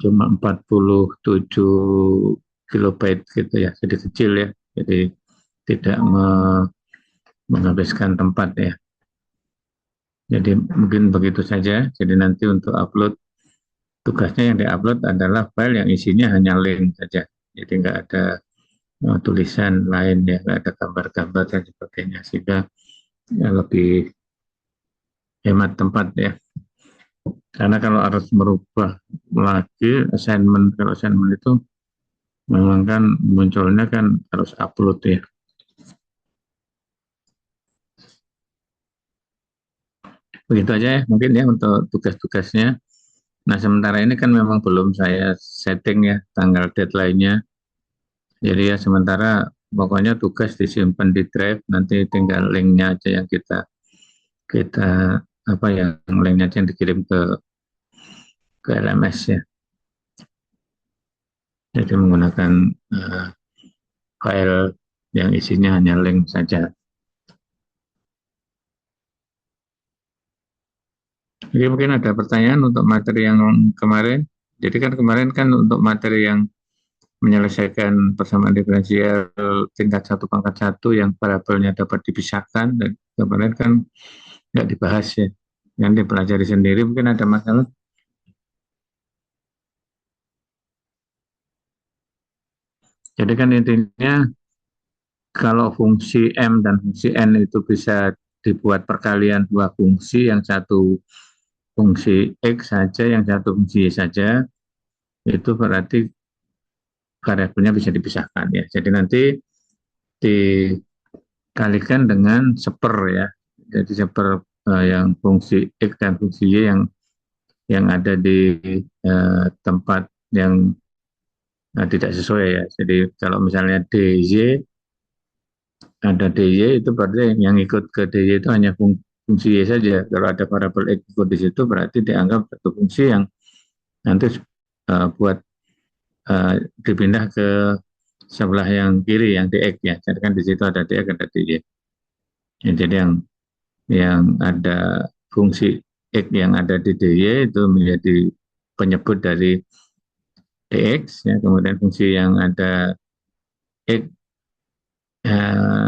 cuma 47 kilobyte gitu ya, jadi kecil ya, jadi tidak menghabiskan tempat ya. Jadi mungkin begitu saja. Jadi nanti untuk upload, tugasnya yang diupload adalah file yang isinya hanya link saja. Jadi nggak ada tulisan lain ya, nggak ada gambar-gambar dan sebagainya, sehingga ya, lebih hemat tempat ya. Karena kalau harus merubah lagi assignment, kalau assignment itu memang kan munculnya kan harus upload ya. Begitu aja ya mungkin ya untuk tugas-tugasnya. Nah sementara ini kan memang belum saya setting ya tanggal deadline-nya. Jadi ya sementara pokoknya tugas disimpan di drive, nanti tinggal linknya aja yang kita apa ya, linknya aja yang dikirim ke LMS ya. Jadi menggunakan uh, file yang isinya hanya link saja. Jadi mungkin ada pertanyaan untuk materi yang kemarin. Jadi kan kemarin kan untuk materi yang menyelesaikan persamaan diferensial tingkat 1 pangkat 1 yang parabelnya dapat dipisahkan, dan kemarin kan nggak dibahas ya. Yang dipelajari sendiri mungkin ada masalah. Jadi kan intinya kalau fungsi M dan fungsi N itu bisa dibuat perkalian dua fungsi, yang satu fungsi X saja, yang satu fungsi Y saja, itu berarti variabelnya bisa dipisahkan ya. Jadi nanti dikalikan dengan seper ya. Jadi seper yang fungsi X dan fungsi Y yang ada di tempat yang tidak sesuai ya. Jadi kalau misalnya DY, ada DY, itu berarti yang ikut ke DY itu hanya fungsi Y saja. Kalau ada variabel X ikut di situ berarti dianggap satu fungsi yang nanti buat dipindah ke sebelah yang kiri yang DX ya. Jadi kan di situ ada DX ada DY. Ya, jadi yang ada fungsi X yang ada di DY itu menjadi penyebut dari DX ya. Kemudian fungsi yang ada X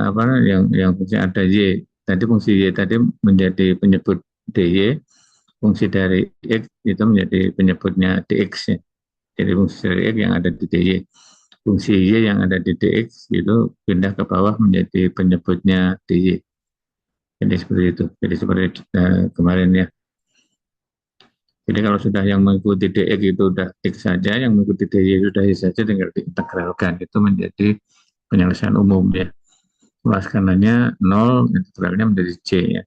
apa yang fungsi ada Y tadi, fungsi Y tadi menjadi penyebut DY, fungsi dari X itu menjadi penyebutnya DX ya. Jadi fungsi dari X yang ada di DY, fungsi Y yang ada di DX itu pindah ke bawah menjadi penyebutnya DY. Jadi seperti itu. Jadi seperti kemarin ya. Jadi kalau sudah yang mengikuti DX itu sudah X saja, yang mengikuti DY sudah Y saja, tinggal diintegralkan. Itu menjadi penyelesaian umum ya. Luas kanannya 0, integralnya menjadi C ya.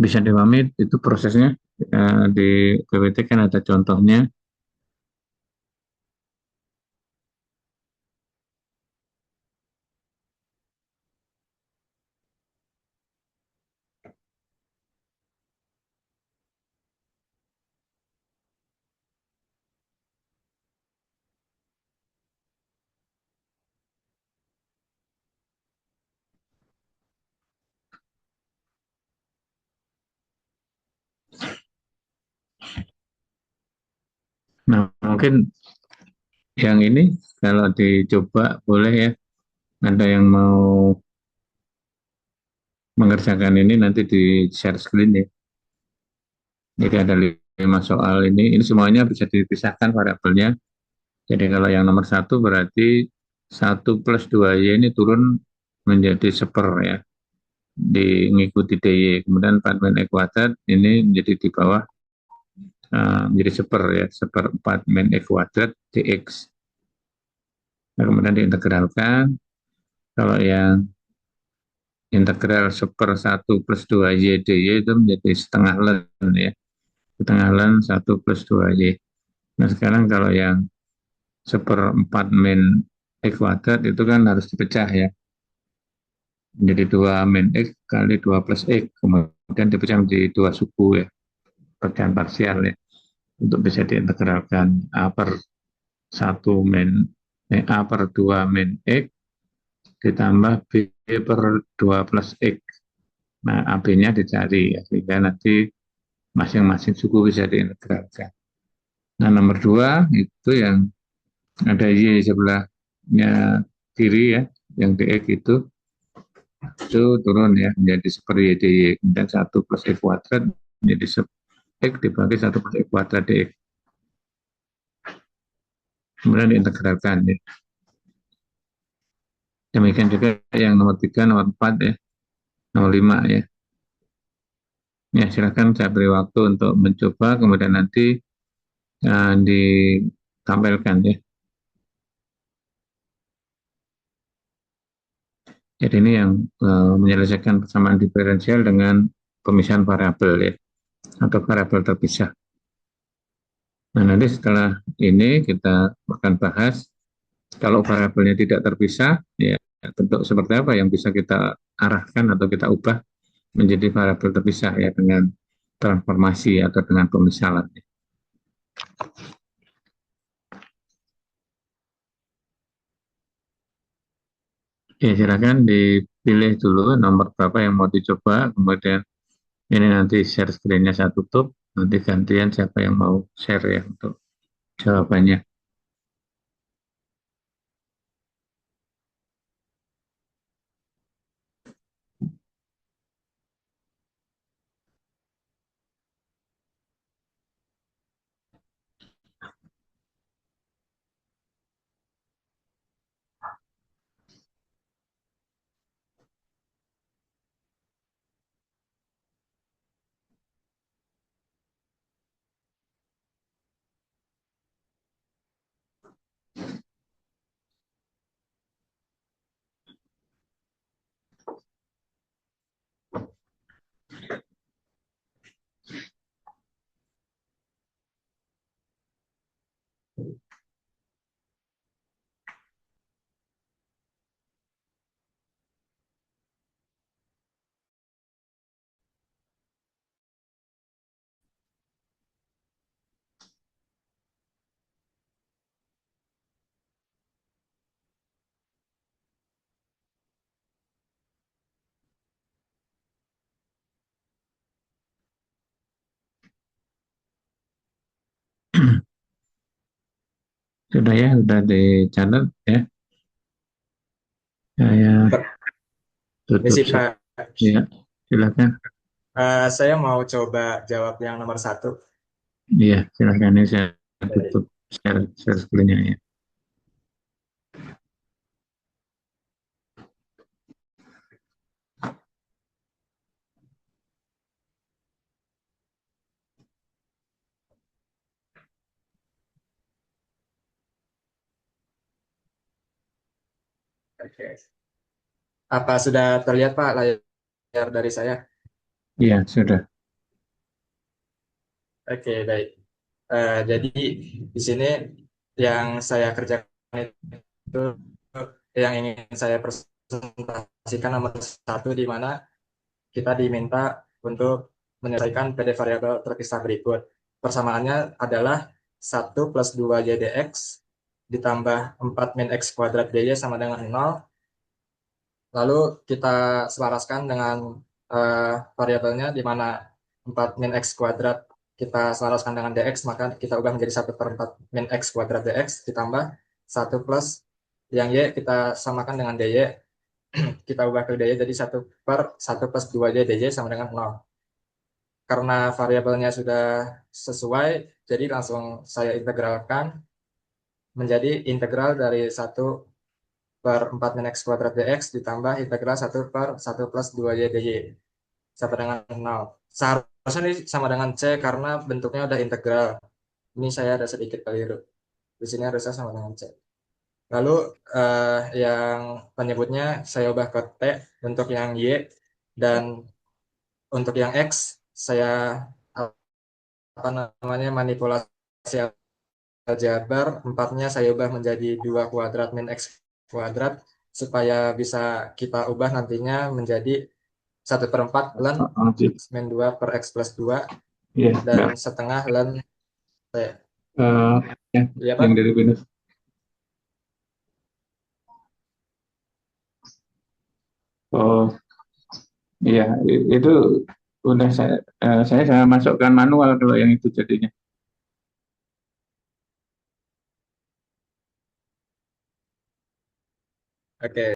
Bisa dipahami itu prosesnya. Di PPT kan ada contohnya. Nah, mungkin yang ini kalau dicoba boleh ya. Ada yang mau mengerjakan ini nanti di share screen ya. Jadi ada 5 soal ini. Ini semuanya bisa dipisahkan variabelnya. Jadi kalau yang nomor satu berarti 1 plus 2Y ini turun menjadi seper ya. Mengikuti DY. Kemudian 4 min E kuadrat ini menjadi di bawah, menjadi seper ya. Seper 4 min E kuadrat DX. Nah, kemudian diintegralkan. Kalau yang integral seper 1 plus 2Y dy itu menjadi setengah ln ya. Setengah ln 1 plus 2Y. Nah sekarang kalau yang seperempat min X kuadrat itu kan harus dipecah ya. Menjadi 2 min X kali 2 plus X. Kemudian dipecah menjadi 2 suku ya. Pecahan parsial ya. Untuk bisa diintegralkan A per 1 min A per 2 min X ditambah B per 2 plus X. Nah, AB-nya dicari ya, sehingga nanti masing-masing suku bisa diintegralkan. Nah, nomor 2 itu yang ada Y sebelahnya kiri ya, yang DX itu turun ya, menjadi super Y DY. Kemudian 1 plus X kuadrat menjadi X dibagi 1 plus X kuadrat DX. Kemudian diintegralkan ya. Demikian juga yang nomor 3, nomor 4 ya, nomor 5 ya. Ya, silakan saya beri waktu untuk mencoba, kemudian nanti ditampilkan ya. Jadi ini yang menyelesaikan persamaan diferensial dengan pemisahan variabel ya, atau variabel terpisah. Nah, nanti setelah ini kita akan bahas kalau variabelnya tidak terpisah, ya bentuk seperti apa yang bisa kita arahkan atau kita ubah menjadi variabel terpisah ya dengan transformasi atau dengan pemisahan. Ya, silakan dipilih dulu nomor berapa yang mau dicoba, kemudian ini nanti share screen-nya saya tutup, nanti gantian siapa yang mau share ya untuk jawabannya. Sudah ya, sudah dicatat ya. Saya tutup. Misi Pak, Ya, silakan. saya mau coba jawab yang nomor satu. Iya, silakan ini saya tutup share screen-nya ya. Oke. Apa sudah terlihat Pak layar dari saya? Iya, sudah. Oke, baik. Jadi di sini yang saya kerjakan itu yang ingin saya presentasikan nomor satu, di mana kita diminta untuk menyelesaikan PD variabel terpisah berikut. Persamaannya adalah 1 plus 2 ydx ditambah 4 min x kuadrat dy sama dengan 0. Lalu kita selaraskan dengan variabelnya, di mana 4 min x kuadrat kita selaraskan dengan dx, maka kita ubah menjadi 1/4 min x kuadrat dx ditambah 1 plus yang y kita samakan dengan dy, kita ubah ke dy jadi 1/1 plus 2y dy sama dengan 0. Karena variabelnya sudah sesuai, jadi langsung saya integralkan menjadi integral dari 1/4 min x kuadrat dx ditambah integral 1/1 plus 2y dy sama dengan 0. Seharusnya ini sama dengan C karena bentuknya udah integral. Ini saya ada sedikit keliru. Di sini harusnya sama dengan C. Lalu yang penyebutnya saya ubah ke T untuk yang Y, dan untuk yang X saya apa namanya manipulasi aljabar, 4-nya saya ubah menjadi 2 kuadrat min X kuadrat supaya bisa kita ubah nantinya menjadi 1/4 ln Oke. X min 2 per X plus 2 Iya, dan Mbak. setengah ln T. Eh, ya, Iya yang Pak? dari Binus. Oh iya, itu udah saya masukkan manual kalau yang itu jadinya. Oke.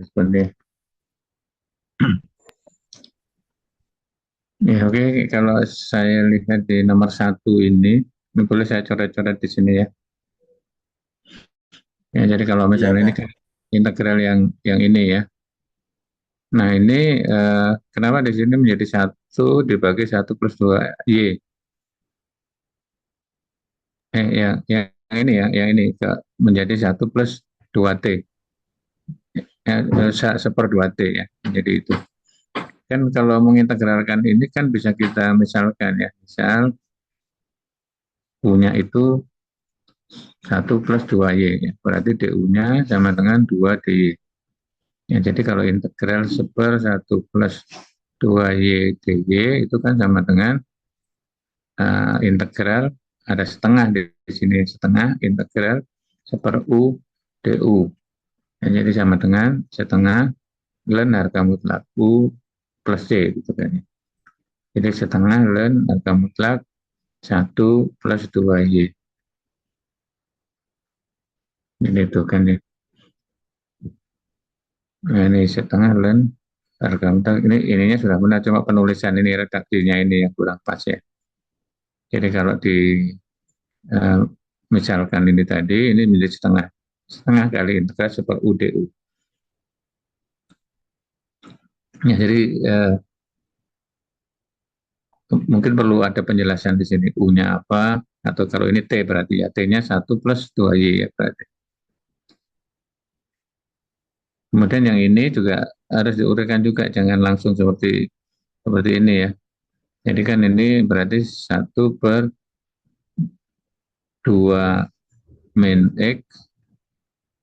sebenarnya. Ya, oke. Kalau saya lihat di nomor satu ini boleh saya coret-coret di sini ya. Ya, jadi kalau Iya, misalnya ini Kak. kan integral yang ini ya. Nah, ini kenapa di sini menjadi satu dibagi satu plus dua y? Yang ini ya, yang ini menjadi satu plus dua t. Ya, seper dua t ya. Jadi itu. Kan kalau mengintegralkan ini kan bisa kita misalkan ya. Misal punya itu satu plus dua y ya. Berarti du-nya sama dengan 2 dy. Ya, jadi kalau integral seper satu plus dua y dy itu kan sama dengan integral ada setengah di sini, setengah integral seper u du. Ya, jadi sama dengan setengah ln harga mutlak u plus c gitu kan ya. Jadi setengah ln harga mutlak satu plus dua y. Ini itu kan ya. Nah, ini setengah ln harga mutlak. Ini ininya sudah benar, cuma penulisan ini redaksinya ini yang kurang pas ya. Jadi kalau di eh, misalkan ini tadi, ini menjadi setengah. Setengah kali integral super u du. Ya, jadi mungkin perlu ada penjelasan di sini. U-nya apa, atau kalau ini T berarti ya, T-nya satu plus dua y ya berarti. Kemudian yang ini juga harus diuraikan juga, jangan langsung seperti ini ya. Jadi kan ini berarti satu per 2 min X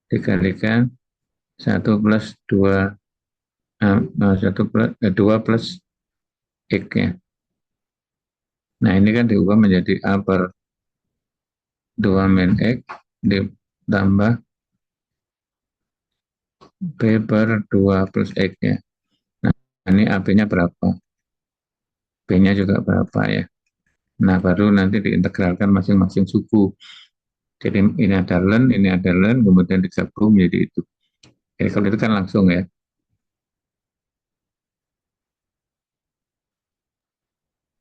dikalikan satu plus 2 1 plus 2 plus X ya. Nah, ini kan diubah menjadi A per 2 min X ditambah B per 2 plus X ya. Nah, ini AB-nya berapa? B-nya juga berapa ya. Nah, baru nanti diintegralkan masing-masing suku. Jadi ini ada ln, ini ada ln, kemudian digabung menjadi itu. Jadi kalau itu kan langsung ya.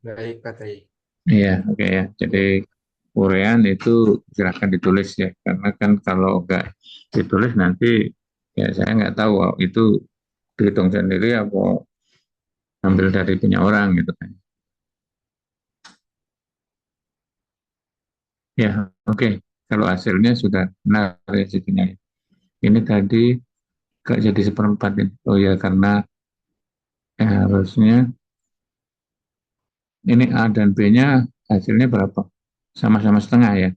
Baik, Kak Tri. Iya, oke ya. Jadi urean itu silahkan ditulis ya. Karena kan kalau enggak ditulis nanti ya saya nggak tahu itu dihitung sendiri apa ambil dari punya orang gitu kan. Ya, oke. Kalau hasilnya sudah benar ya segini. Ini tadi gak jadi seperempat ini. Oh ya, karena harusnya ini A dan B-nya hasilnya berapa? Sama-sama setengah ya.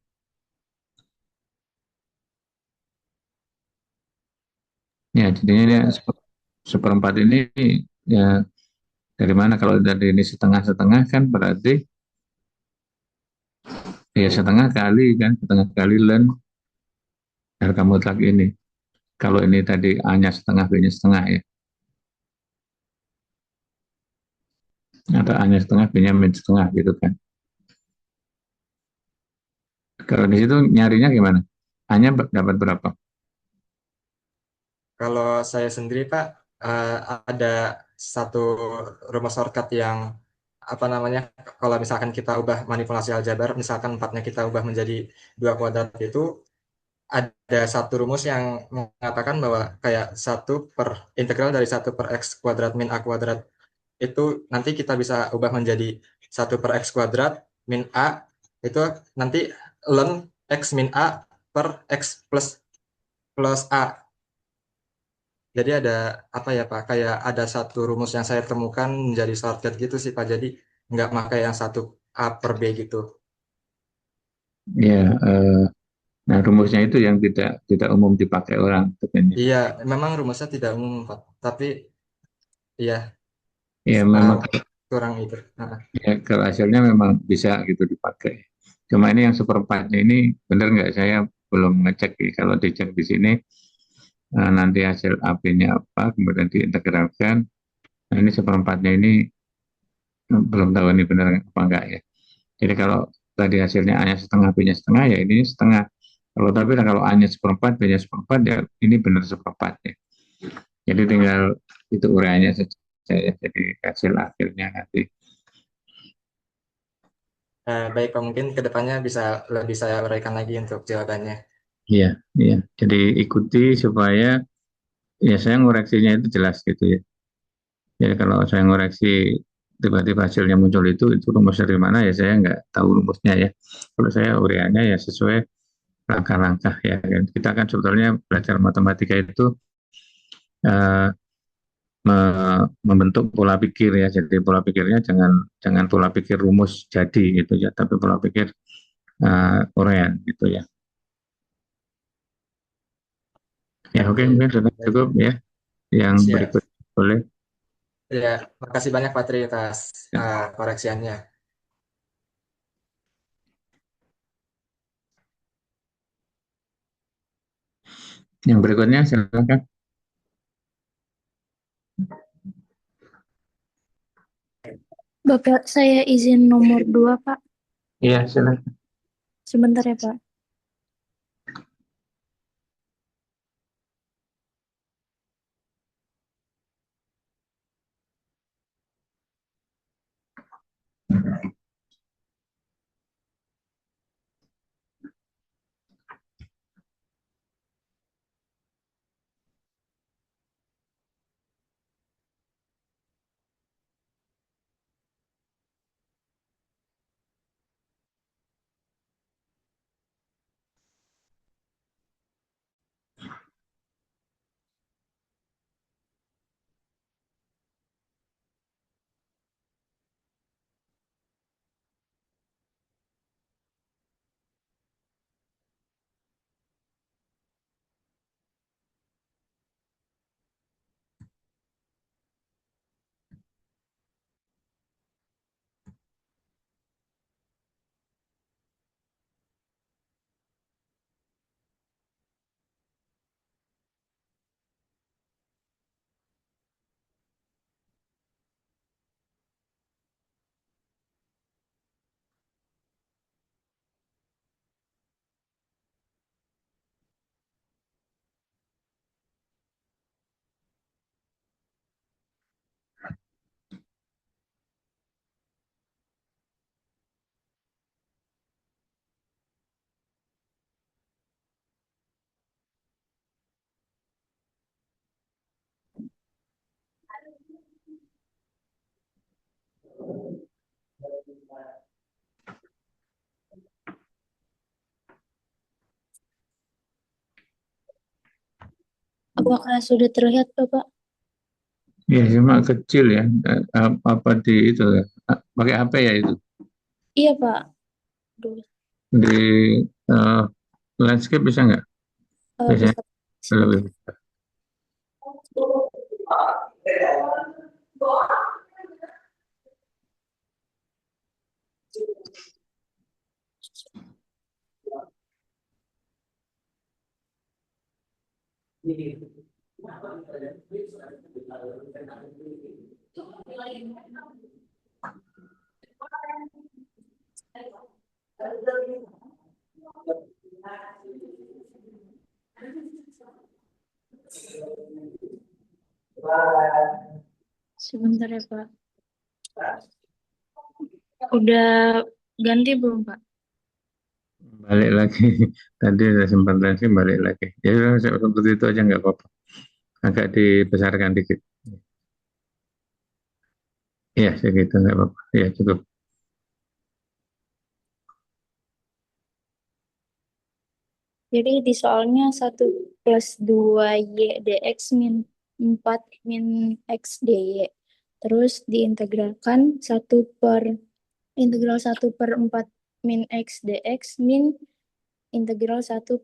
Ya, jadinya Iya, dia Kak. seperempat ini ya dari mana kalau dari ini setengah-setengah kan berarti ya setengah kali kan, setengah kali ln harga mutlak ini. Kalau ini tadi A-nya setengah, B-nya setengah ya. Atau A-nya setengah, B-nya min setengah gitu kan. Kalau di situ nyarinya gimana? A-nya dapat berapa? Kalau saya sendiri, Pak, eh, ada satu rumus shortcut yang apa namanya? Kalau misalkan kita ubah manipulasi aljabar, misalkan empatnya kita ubah menjadi dua kuadrat itu ada satu rumus yang mengatakan bahwa kayak satu per integral dari satu per x kuadrat min a kuadrat itu nanti kita bisa ubah menjadi satu per x kuadrat min a itu nanti ln x min a per x plus plus a. Jadi ada apa ya Pak? Kayak ada satu rumus yang saya temukan menjadi shortcut gitu sih Pak. Jadi nggak pakai yang satu A per B gitu. Ya, nah rumusnya itu yang tidak tidak umum dipakai orang katanya. Iya, memang rumusnya tidak umum Pak. Tapi iya Ya uh, memang kurang itu. Nah, ya, kalau hasilnya memang bisa gitu dipakai. Cuma ini yang seperempatnya ini benar nggak, saya belum ngecek. Kalau dicek di sini nanti hasil AB-nya apa kemudian diintegralkan. Nah, ini seperempatnya ini belum tahu ini benar apa enggak ya. Jadi kalau tadi hasilnya A-nya setengah, B-nya setengah, ya ini setengah. Kalau A-nya seperempat, B-nya seperempat, ya ini benar seperempat ya. Jadi tinggal itu uraiannya saja ya. Jadi hasil akhirnya nanti. Baik Pak, mungkin kedepannya bisa lebih saya uraikan lagi untuk jawabannya. Iya, iya. Jadi ikuti supaya ya saya ngoreksinya itu jelas gitu ya. Jadi kalau saya ngoreksi tiba-tiba hasilnya muncul itu rumus dari mana ya saya nggak tahu rumusnya ya. Kalau saya uraiannya ya sesuai langkah-langkah ya. Kita kan sebetulnya belajar matematika itu eh, membentuk pola pikir ya. Jadi pola pikirnya jangan jangan pola pikir rumus jadi gitu ya, tapi pola pikir uraian gitu ya. Ya oke Oke, mungkin sudah baik. cukup ya. Yang Siap. berikut boleh. Ya, makasih banyak Pak Tri atas Ya. koreksiannya. Yang berikutnya silakan. Bapak, saya izin nomor 2, Pak. Iya silakan. Sebentar ya, Pak. Apakah sudah terlihat, Bapak? Ya cuma kecil ya. Apa di itu ya? Pakai HP ya itu. Iya, Pak. Duh, Di eh, landscape bisa nggak? Biasanya bisa. Sebentar. lebih. Sebentar ya, Pak. Udah ganti belum, Pak? Balik lagi. Tadi ada sempat landscape balik lagi. Ya sudah seperti itu aja nggak apa-apa. Agak dibesarkan dikit. Iya segitu nggak apa-apa. Iya cukup. Jadi di soalnya 1 + 2 Y dx min 4 min X dy. Terus diintegralkan 1/4 min X dx min integral 1/1 +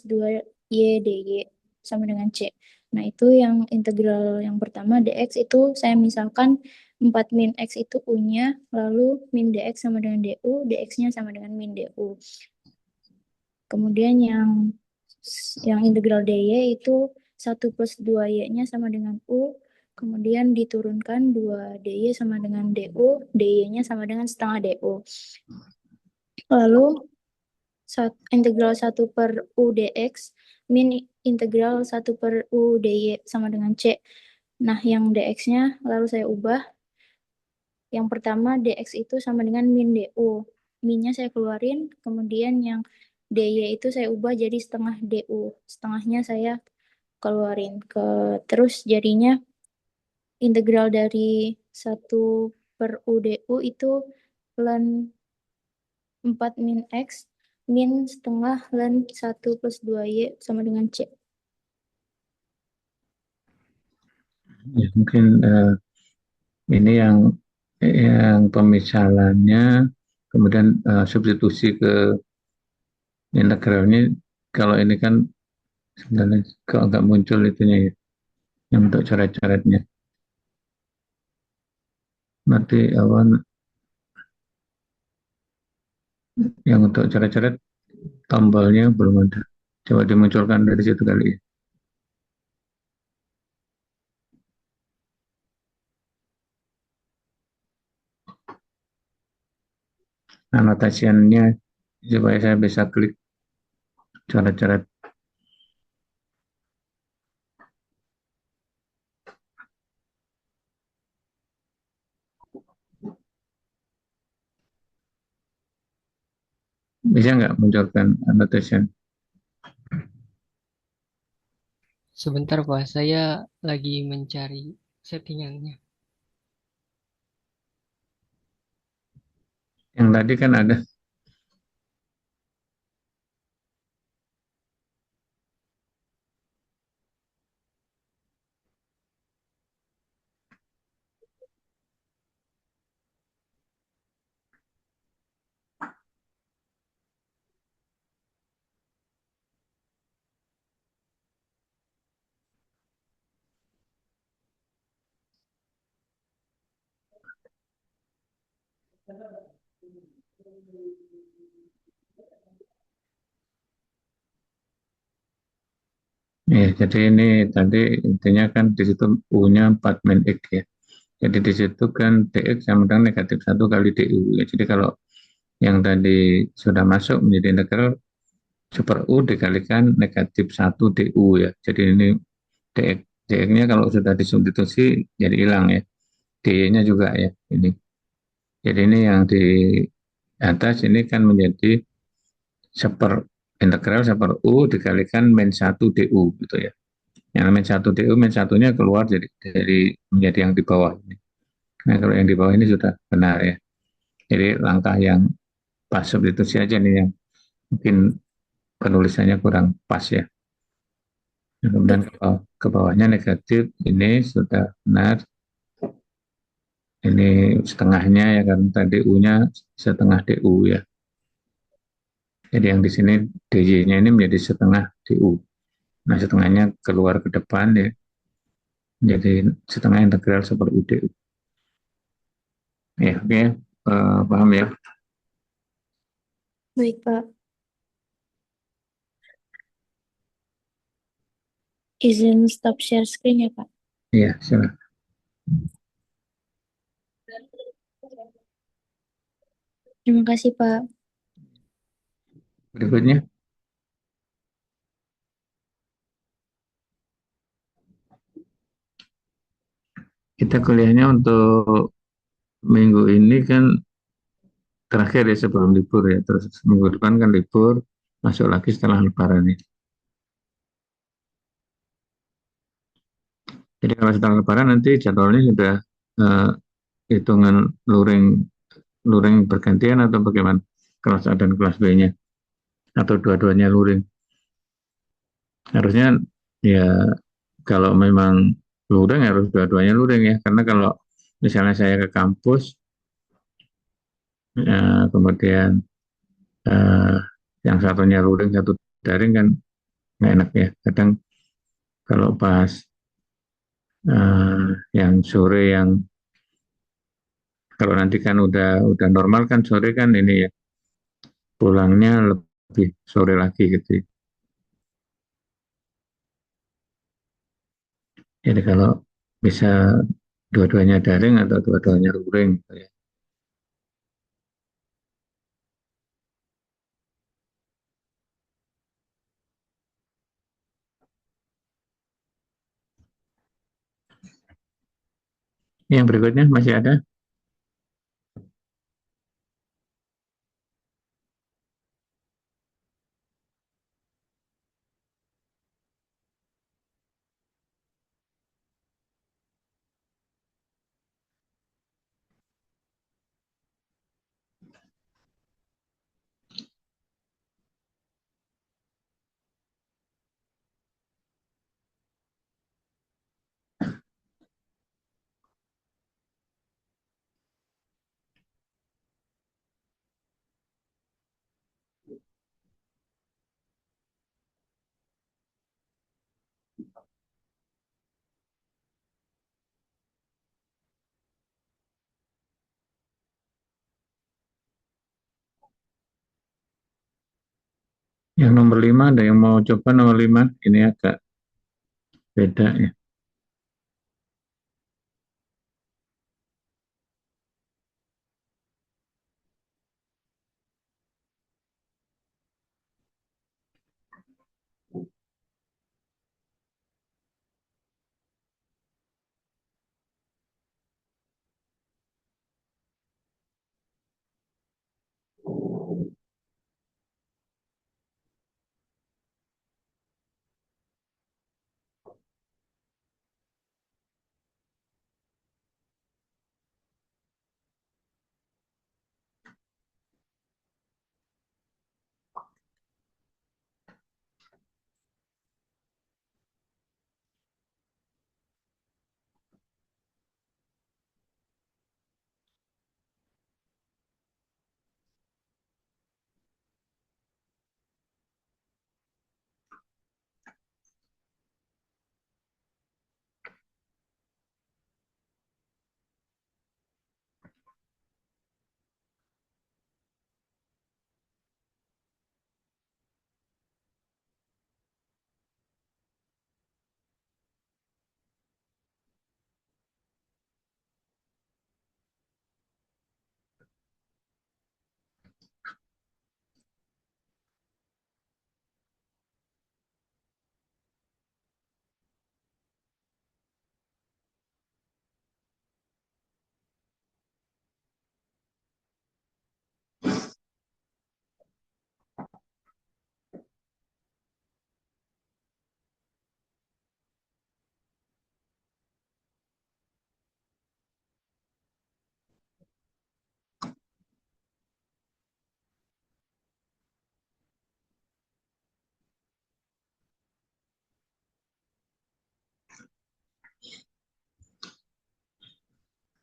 2 Y dy sama dengan C. Nah, itu yang integral yang pertama dx itu saya misalkan 4 min X itu U-nya, lalu min dx sama dengan du, dx-nya sama dengan min du. Kemudian yang integral dy itu 1 + 2y-nya sama dengan u, kemudian diturunkan 2 dy sama dengan du, dy-nya sama dengan setengah du. Lalu integral 1/u dx min integral 1 per U dy sama dengan C. Nah, yang dx-nya lalu saya ubah. Yang pertama dx itu sama dengan min du. Minnya saya keluarin, kemudian yang dy itu saya ubah jadi setengah du. Setengahnya saya keluarin. Terus jadinya integral dari 1 per U du itu ln 4 min X min setengah ln 1 plus 2Y sama dengan C. Ya, mungkin ini yang pemisalannya, kemudian substitusi ke integralnya. Kalau ini kan sebenarnya kok nggak muncul itunya ya, yang untuk coret-coretnya. Nanti yang untuk coret-coret tombolnya belum ada. Coba dimunculkan dari situ kali ya. Anotasiannya supaya saya bisa klik coret-coret. Bisa nggak munculkan annotation? Sebentar Pak, saya lagi mencari settingannya. Yang tadi kan ada. Ya, jadi ini tadi intinya kan di situ U-nya 4 min X ya. Jadi di situ kan dx sama dengan negatif 1 kali du. Ya, jadi kalau yang tadi sudah masuk menjadi integral super U dikalikan negatif 1 du ya. Jadi ini dx. Dx-nya kalau sudah disubstitusi jadi hilang ya. dy-nya juga ya ini. Jadi ini yang di atas ini kan menjadi seper integral seper U dikalikan min 1 du gitu ya. Yang min 1 du, min satunya keluar jadi menjadi yang di bawah ini. Nah, kalau yang di bawah ini sudah benar ya. Jadi langkah yang pas substitusi aja nih yang mungkin penulisannya kurang pas ya. Nah, kemudian ke bawahnya negatif, ini sudah benar. Ini setengahnya ya kan tadi U-nya setengah DU ya. Jadi yang di sini DJ-nya ini menjadi setengah DU. Nah, setengahnya keluar ke depan ya. Jadi setengah integral seperti UDU. Ya, oke. Paham ya? Baik, Pak. Izin stop share screen ya, Pak. Iya, silakan. Terima kasih, Pak. Berikutnya, kita kuliahnya untuk minggu ini kan terakhir ya sebelum libur ya. Terus minggu depan kan libur, masuk lagi setelah lebaran ini. Jadi kalau setelah lebaran nanti jadwalnya sudah eh, hitungan luring luring bergantian atau bagaimana? Kelas A dan kelas B-nya atau dua-duanya luring? Harusnya ya kalau memang luring harus dua-duanya luring ya. Karena kalau misalnya saya ke kampus kemudian eh, yang satunya luring satu daring kan nggak enak ya. Kadang kalau pas yang sore yang kalau nanti kan udah normal kan sore kan ini ya pulangnya lebih sore lagi gitu ya. Jadi kalau bisa dua-duanya daring atau dua-duanya luring gitu ya. Yang berikutnya masih ada? Yang nomor 5, ada yang mau coba nomor 5? Ini agak beda ya.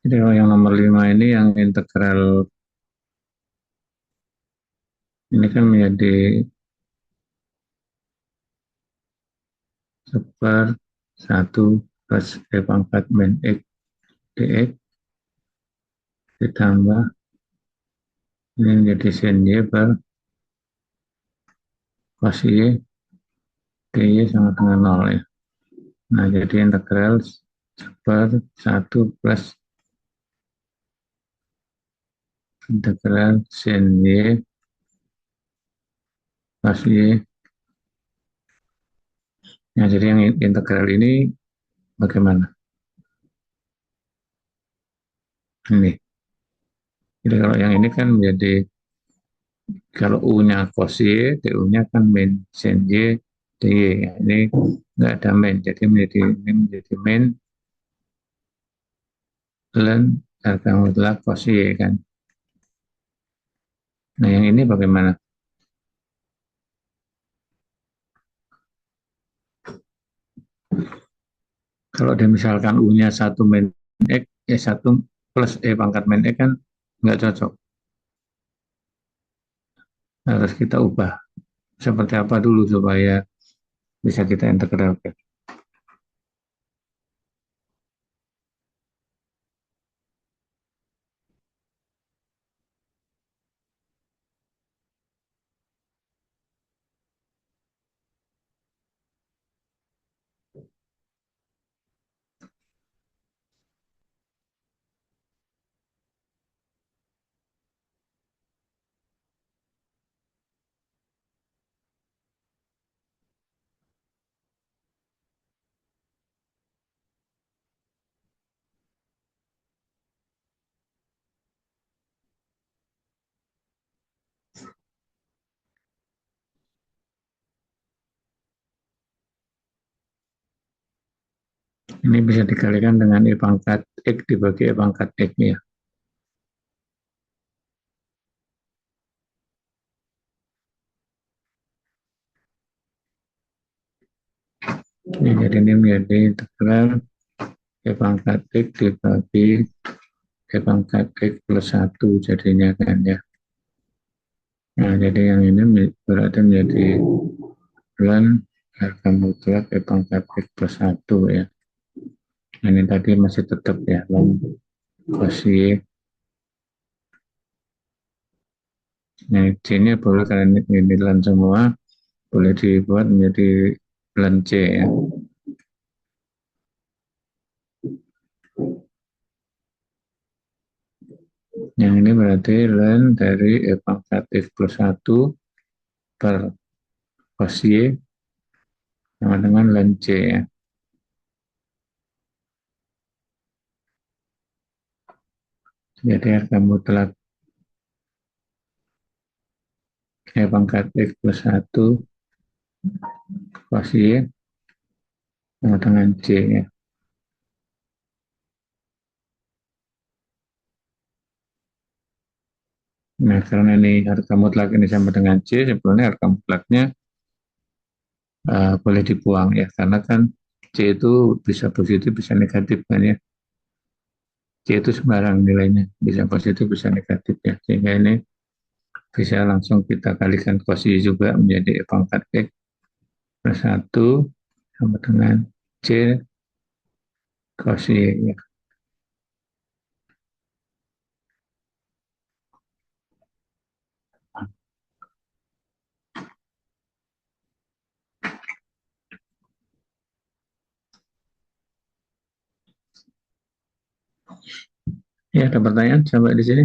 Jadi kalau yang nomor 5 ini yang integral ini kan menjadi seper 1 plus E pangkat min X dx ditambah ini menjadi sin Y per cos Y dy sama dengan 0 ya. Nah, jadi integral seper 1 plus integral sin Y cos Y. Nah, jadi yang integral ini bagaimana? Ini. Jadi kalau yang ini kan menjadi kalau U-nya cos Y, DU-nya kan min sin Y dy. Ya, ini nggak ada min, jadi ini menjadi min ln harga mutlak cos Y kan. Nah, yang ini bagaimana? Kalau misalkan U-nya 1 min X, ya 1 plus E pangkat min X kan nggak cocok. Harus kita ubah. Seperti apa dulu supaya bisa kita integralkan. Ini bisa dikalikan dengan E pangkat X dibagi E pangkat X ya. Jadi ini menjadi integral E pangkat X dibagi E pangkat X plus 1 jadinya kan ya. Nah, jadi yang ini berarti menjadi ln harga mutlak E pangkat X plus 1 ya. Nah, ini tadi masih tetap ya, ln cos Y. Nah, C-nya boleh karena ini ln semua, boleh dibuat menjadi ln C ya. Yang ini berarti ln dari E pangkat X plus 1 per cos Y sama dengan ln C ya. Jadi harga mutlak E pangkat X plus 1 cos Y sama dengan C ya. Nah, karena ini harga mutlak ini sama dengan C, sebenarnya harga mutlaknya boleh dibuang ya, karena kan C itu bisa positif, bisa negatif kan ya. C itu sembarang nilainya, bisa positif, bisa negatif ya. Sehingga ini bisa langsung kita kalikan cos Y juga menjadi E pangkat X plus 1 sama dengan C cos Y ya. Ya, ada pertanyaan sampai di sini?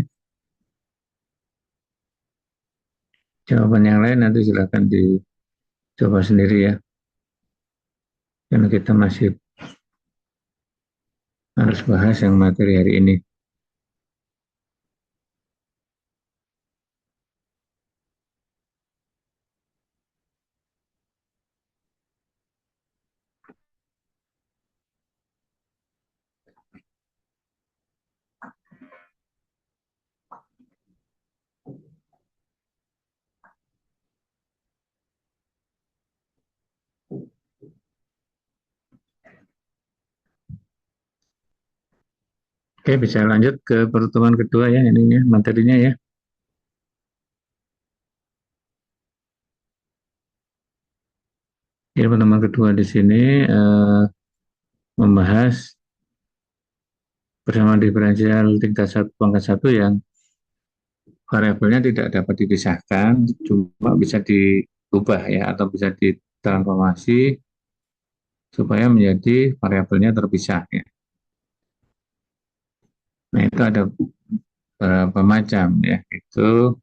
Jawaban yang lain nanti silakan dicoba sendiri ya. Karena kita masih harus bahas yang materi hari ini. Oke, bisa lanjut ke pertemuan kedua ya, ininya materinya ya. Jadi pertemuan kedua di sini membahas persamaan diferensial tingkat 1 pangkat 1 yang variabelnya tidak dapat dipisahkan, cuma bisa diubah ya, atau bisa ditransformasi supaya menjadi variabelnya terpisah ya. Nah, itu ada beberapa macam ya, itu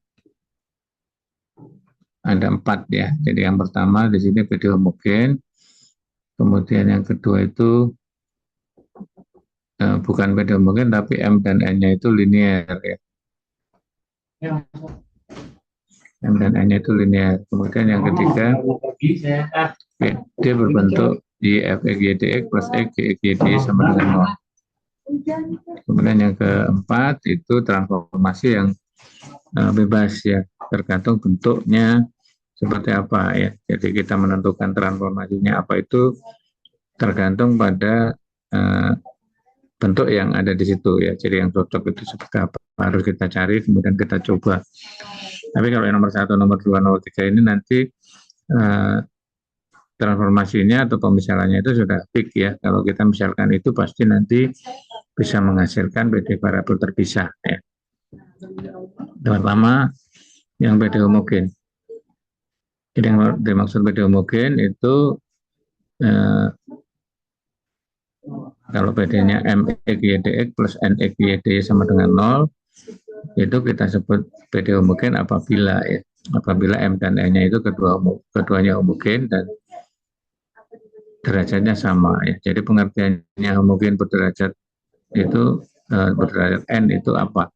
ada 4 ya. Jadi yang pertama di sini PD homogen, kemudian yang kedua itu bukan PD homogen tapi M dan N-nya itu linear ya. M dan N-nya itu linear. Kemudian yang ketiga dia berbentuk YFXYDX plus XYD sama dengan 0. Kemudian yang keempat itu transformasi yang bebas ya, tergantung bentuknya seperti apa ya. Jadi kita menentukan transformasinya apa itu tergantung pada bentuk yang ada di situ ya. Jadi yang cocok itu seperti apa harus kita cari, kemudian kita coba. Tapi kalau yang nomor 1, nomor 2, nomor 3 ini nanti transformasinya atau pemisalannya itu sudah fix ya. Kalau kita misalkan itu pasti nanti bisa menghasilkan PD variabel terpisah ya. Pertama yang PD homogen. Jadi yang dimaksud PD homogen itu kalau PD-nya MXYDX plus NXYD sama dengan 0, itu kita sebut PD homogen apabila M dan N-nya itu keduanya homogen dan derajatnya sama ya. Jadi pengertiannya homogen berderajat itu berderajat N itu apa?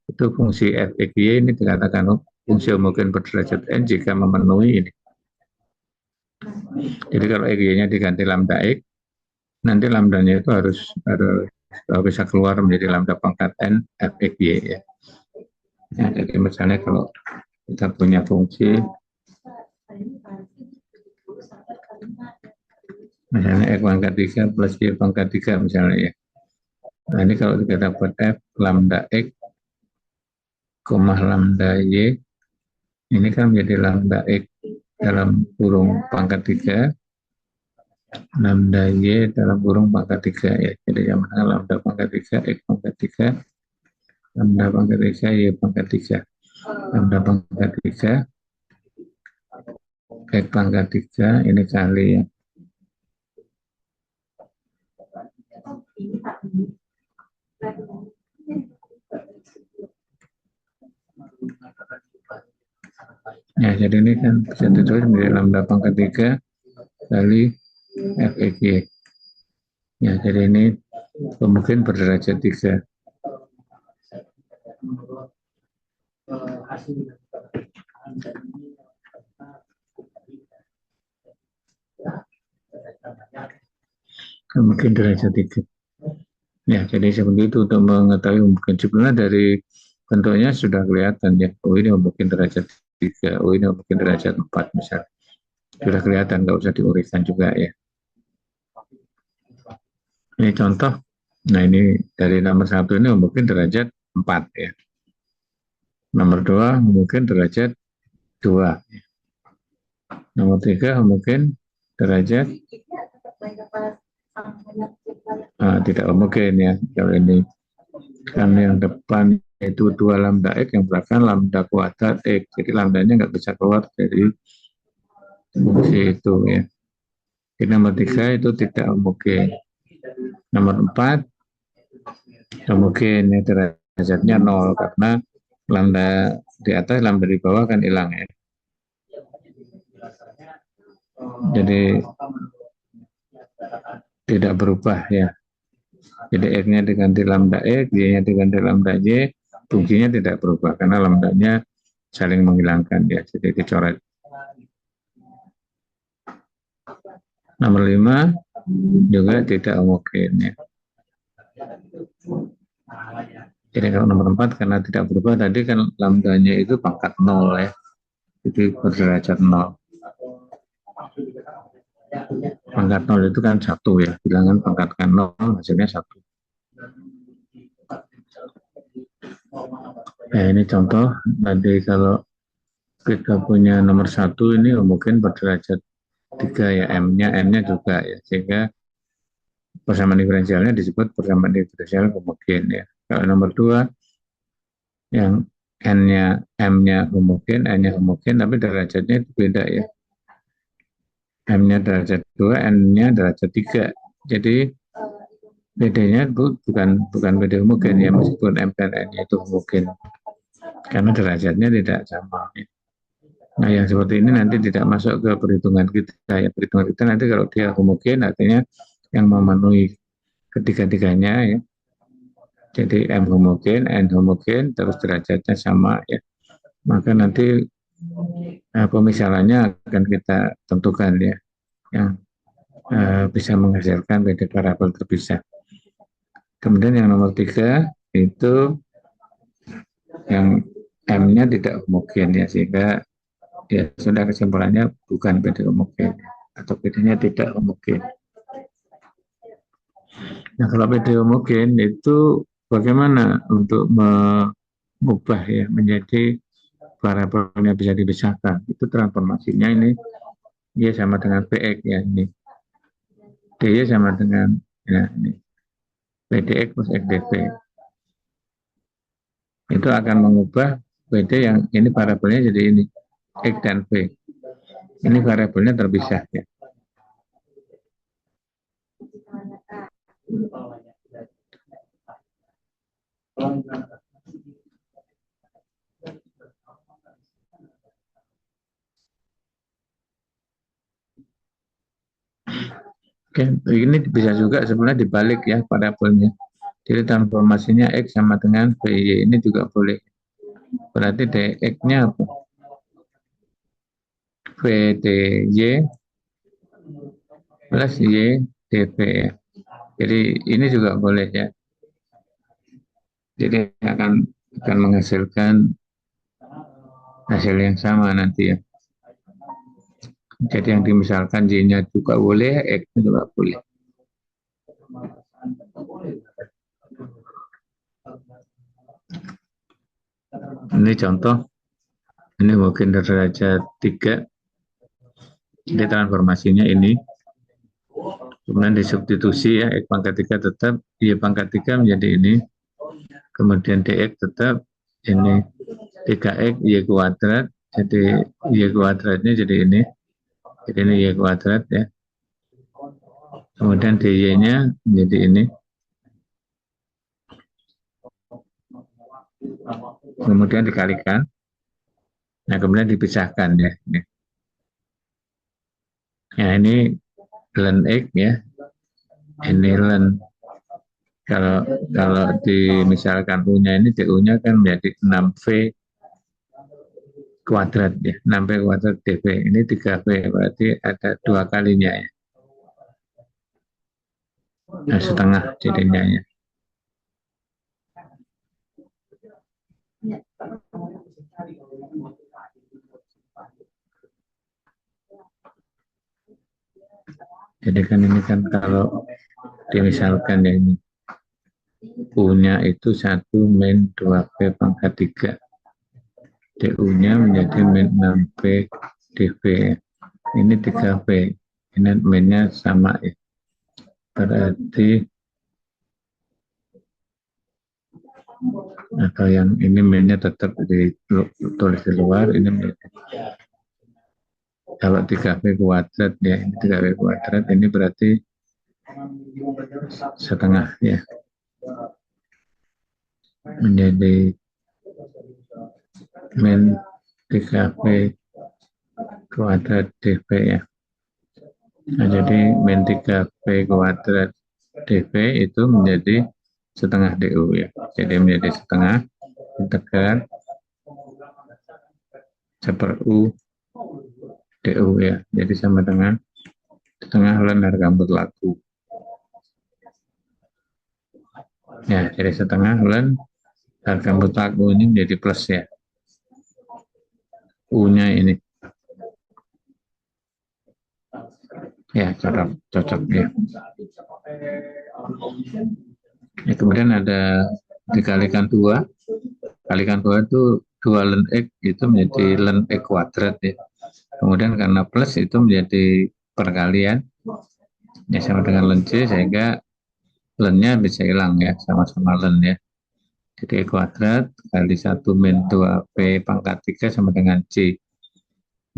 Itu fungsi f x y ini dikatakan fungsi homogen berderajat N jika memenuhi ini. Jadi kalau x y-nya diganti lambda x, nanti lambdanya itu harus bisa keluar menjadi lambda pangkat n fx y ya. Ya, jadi misalnya kalau kita punya fungsi misalnya x pangkat 3 plus y pangkat 3 misalnya ya. Nah ini kalau kita dapat f lambda x, lambda y, ini kan menjadi lambda x dalam kurung pangkat 3, lambda y dalam kurung pangkat 3 ya. Jadi yang mana lambda pangkat 3, x pangkat 3, lambda pangkat 3, y pangkat 3. Lambda pangkat 3, x pangkat 3, ini kali ya. Ya, jadi ini kan bisa ditulis menjadi lambda pangkat 3 kali fx y. Ya, jadi ini kemungkinan berderajat 3. Mungkin derajat 3. Ya, jadi seperti itu untuk mengetahui mungkin sebenarnya dari bentuknya sudah kelihatan ya. Oh ini mungkin derajat 3, oh ini mungkin derajat 4 misalnya. Sudah kelihatan, nggak usah diuraikan juga ya. Ini contoh. Nah ini dari nomor 1 ini mungkin derajat 4 ya. Nomor 2 mungkin derajat 2. Nomor 3 mungkin derajat tidak homogen ya. Kalau ini kan yang depan itu 2 lambda x, yang belakang lambda kuadrat x. Jadi lambdanya nggak bisa keluar dari fungsi itu ya. Di nomor 3 itu tidak homogen. Nomor 4 homogen ya, derajatnya 0 karena lambda di atas lambda di bawah kan hilang ya. Jadi tidak berubah ya. Jadi x-nya diganti lambda x, y-nya diganti lambda y, fungsinya tidak berubah karena lambdanya saling menghilangkan ya. Jadi dicoret. Nomor 5 juga tidak homogen ya. Jadi kalau nomor 4 karena tidak berubah tadi kan lambdanya itu pangkat 0 ya. Jadi berderajat 0. Pangkat 0 itu kan 1 ya. Bilangan pangkat 0 hasilnya 1. Nah ini contoh, nanti kalau kita punya nomor 1 ini mungkin berderajat 3 ya, M-nya juga ya, sehingga persamaan diferensialnya disebut persamaan diferensial homogen ya. Kalau nomor 2 yang M-nya homogen, N-nya homogen, tapi derajatnya itu beda ya. M-nya derajat 2, N-nya derajat 3. Jadi PD-nya bukan PD homogen ya, meskipun M dan N itu homogen. Karena derajatnya tidak sama. Nah, yang seperti ini nanti tidak masuk ke perhitungan kita. Ya, perhitungan kita nanti kalau dia homogen artinya yang memenuhi ketiga-tiganya ya. Jadi M homogen, N homogen, terus derajatnya sama ya. Maka nanti pemisalannya akan kita tentukan ya. Yang bisa menghasilkan PD parabol terpisah. Kemudian yang nomor 3 itu yang M-nya tidak homogen ya, sehingga ya sudah kesimpulannya bukan PD homogen atau PD-nya tidak homogen. Nah kalau PD homogen itu bagaimana untuk mengubah ya menjadi parabolnya bisa dipisahkan? Itu transformasinya ini Y sama dengan PX ya ini. DY sama dengan ya ini. PDX plus XDV. Itu akan mengubah PD yang ini variabelnya jadi ini X dan V. Ini variabelnya terpisah ya. Oke, ini bisa juga sebenarnya dibalik ya variabelnya. Jadi transformasinya X sama dengan VY ini juga boleh. Berarti DX-nya apa? VDY plus Y DV ya. Jadi ini juga boleh ya. Jadi akan menghasilkan hasil yang sama nanti ya. Jadi yang dimisalkan Y-nya juga boleh, X-nya juga boleh. Ini contoh, ini mungkin derajat 3, jadi transformasinya ini. Kemudian disubstitusi ya, X pangkat 3 tetap, Y pangkat 3 menjadi ini. Kemudian DX tetap, ini 3X Y kuadrat, jadi Y kuadratnya jadi ini. Jadi ini Y kuadrat ya. Kemudian DY-nya menjadi ini. Kemudian dikalikan. Nah, kemudian dipisahkan ya. Nah, ini ln X ya. Ini ln, kalau misalkan U-nya ini, DU-nya kan menjadi 6V kuadrat ya. 6V kuadrat dV. Ini 3V, berarti ada 2 kalinya ya. Nah, setengah jadinya ya. Jadi kan ini kan kalau dimisalkan ya ini U-nya itu 1 min 2V pangkat 3. DU-nya menjadi min 6V dV. Ini 3V. Ini min-nya sama ya. Berarti atau yang ini min-nya tetap ditulis di luar, ini menjadi, kalau 3V kuadrat ya, ini 3V kuadrat, ini berarti setengah ya, menjadi min 3V kuadrat dV ya. Nah, jadi min 3V kuadrat dV itu menjadi setengah DU ya. Jadi menjadi setengah integral seper U DU ya. Jadi sama dengan setengah ln harga berlaku. Ya, jadi setengah ln harga berlaku ini menjadi plus ya. U-nya ini. Ya, cocok ya. Ya, kemudian ada dikalikan 2. Kalikan 2 itu 2 ln X itu menjadi ln X kuadrat ya. Kemudian karena plus itu menjadi perkalian ya, sama dengan ln C, sehingga ln-nya bisa hilang ya, sama-sama ln ya. Jadi X kuadrat kali 1 min 2V pangkat 3 sama dengan C.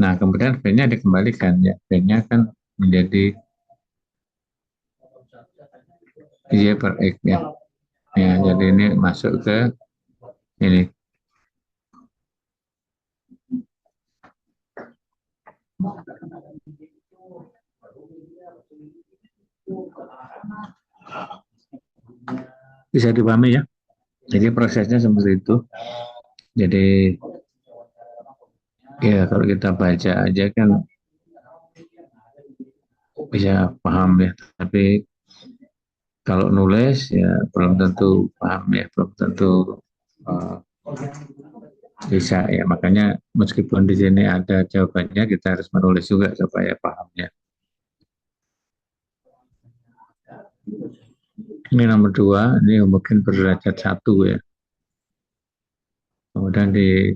Nah, kemudian V-nya dikembalikan ya. V-nya kan menjadi Y per X ya. Ya, jadi ini masuk ke ini. Bisa dipahami ya. Jadi prosesnya seperti itu. Jadi ya kalau kita baca aja kan bisa paham ya. Tapi kalau nulis ya belum tentu paham ya, belum tentu bisa ya. Makanya meskipun di sini ada jawabannya, kita harus menulis juga supaya pahamnya. Ini nomor 2, ini mungkin berderajat 1 ya. Kemudian di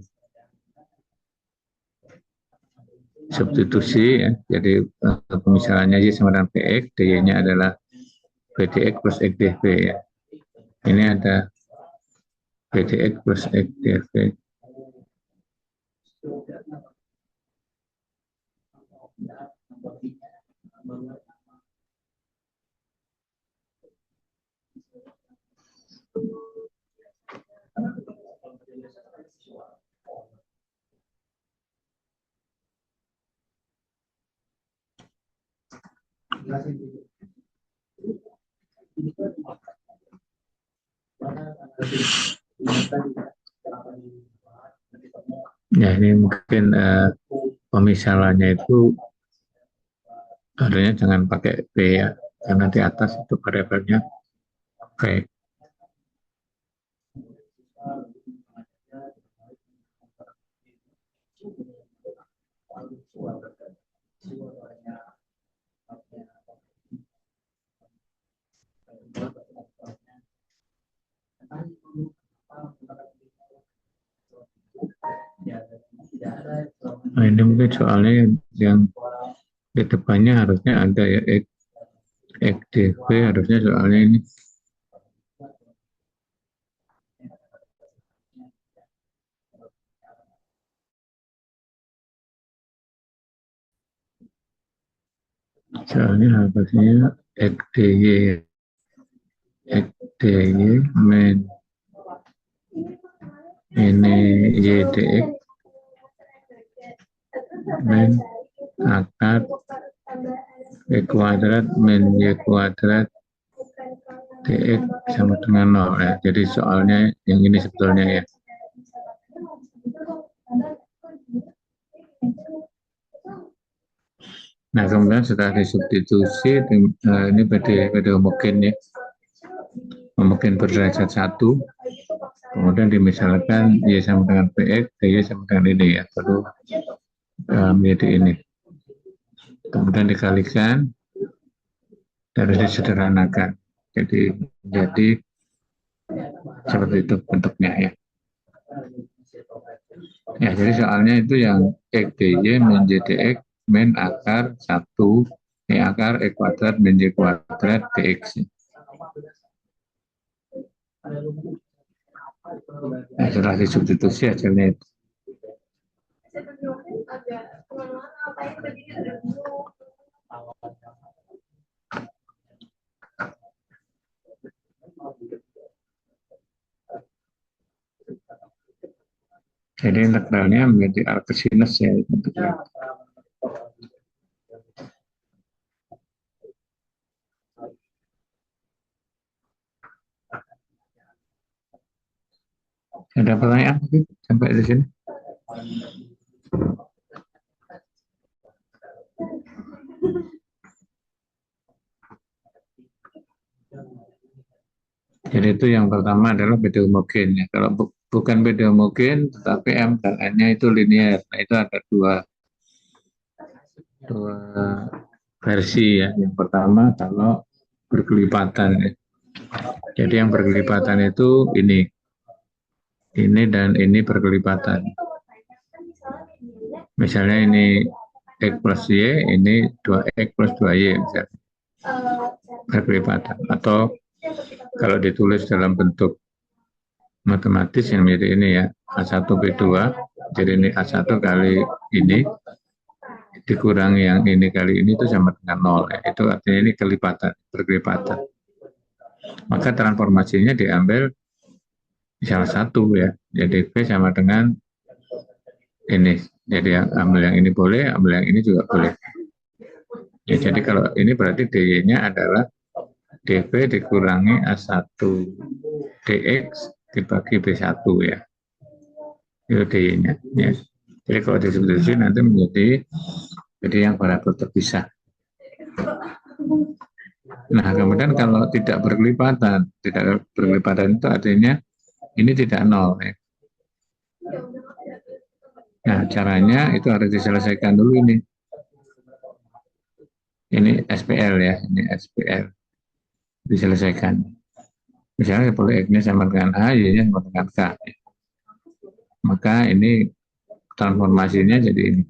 substitusi ya. Jadi pemisahannya Y sama dengan PX, DY-nya adalah PDX plus XDV ya. Ini ada PDX plus XDV. Ya, ini mungkin pemisalannya itu harusnya jangan pakai P ya, karena di atas itu variabelnya V. Nah, ini mungkin soalnya yang di depannya harusnya ada ya XDV, harusnya soalnya ini. Soalnya harusnya XDY min ini YDX min akar Y kuadrat min Y kuadrat DX sama dengan 0 ya. Jadi soalnya yang ini sebetulnya ya. Nah, kemudian setelah disubstitusi, ini PD homogen ya. Homogen berderajat 1. Kemudian dimisalkan Y sama dengan PX, Y sama dengan ini ya. Lalu menjadi ini. Kemudian dikalikan, harus disederhanakan. Jadi seperti itu bentuknya ya. Ya, jadi soalnya itu yang XDY min JDX min akar 1 akar E kuadrat min Y kuadrat DX. Nah, setelah disubstitusi hasilnya itu. Jadi integralnya menjadi arcsinus ya. Ada pertanyaan sampai di sini? Jadi itu yang pertama adalah PD homogen ya. Kalau bukan PD homogen, tetapi M dan N-nya itu linear. Nah, itu ada dua versi ya. Yang pertama kalau berkelipatan ya. Jadi yang berkelipatan itu ini dan ini berkelipatan. Misalnya ini X plus Y, ini 2X plus 2Y misalnya. Berkelipatan. Atau kalau ditulis dalam bentuk matematis yang menjadi ini ya, A1B2, jadi ini A1 kali ini dikurangi yang ini kali ini itu sama dengan 0 ya. Itu artinya ini kelipatan, berkelipatan. Maka transformasinya diambil salah satu ya. Jadi V sama dengan ini. Jadi ambil yang ini boleh, ambil yang ini juga boleh. Ya, jadi kalau ini berarti DY-nya adalah DV dikurangi A1 DX dibagi B1 ya. Itu DY-nya. Ya. Jadi kalau disubstitusi nanti menjadi yang variabel terpisah. Nah, kemudian kalau tidak berkelipatan itu artinya ini tidak 0 ya. Nah, caranya itu harus diselesaikan dulu ini. Ini SPL ya, ini SPL. Diselesaikan. Misalnya kalau X-nya sama dengan A, Y-nya sama dengan K. Maka ini transformasinya jadi ini.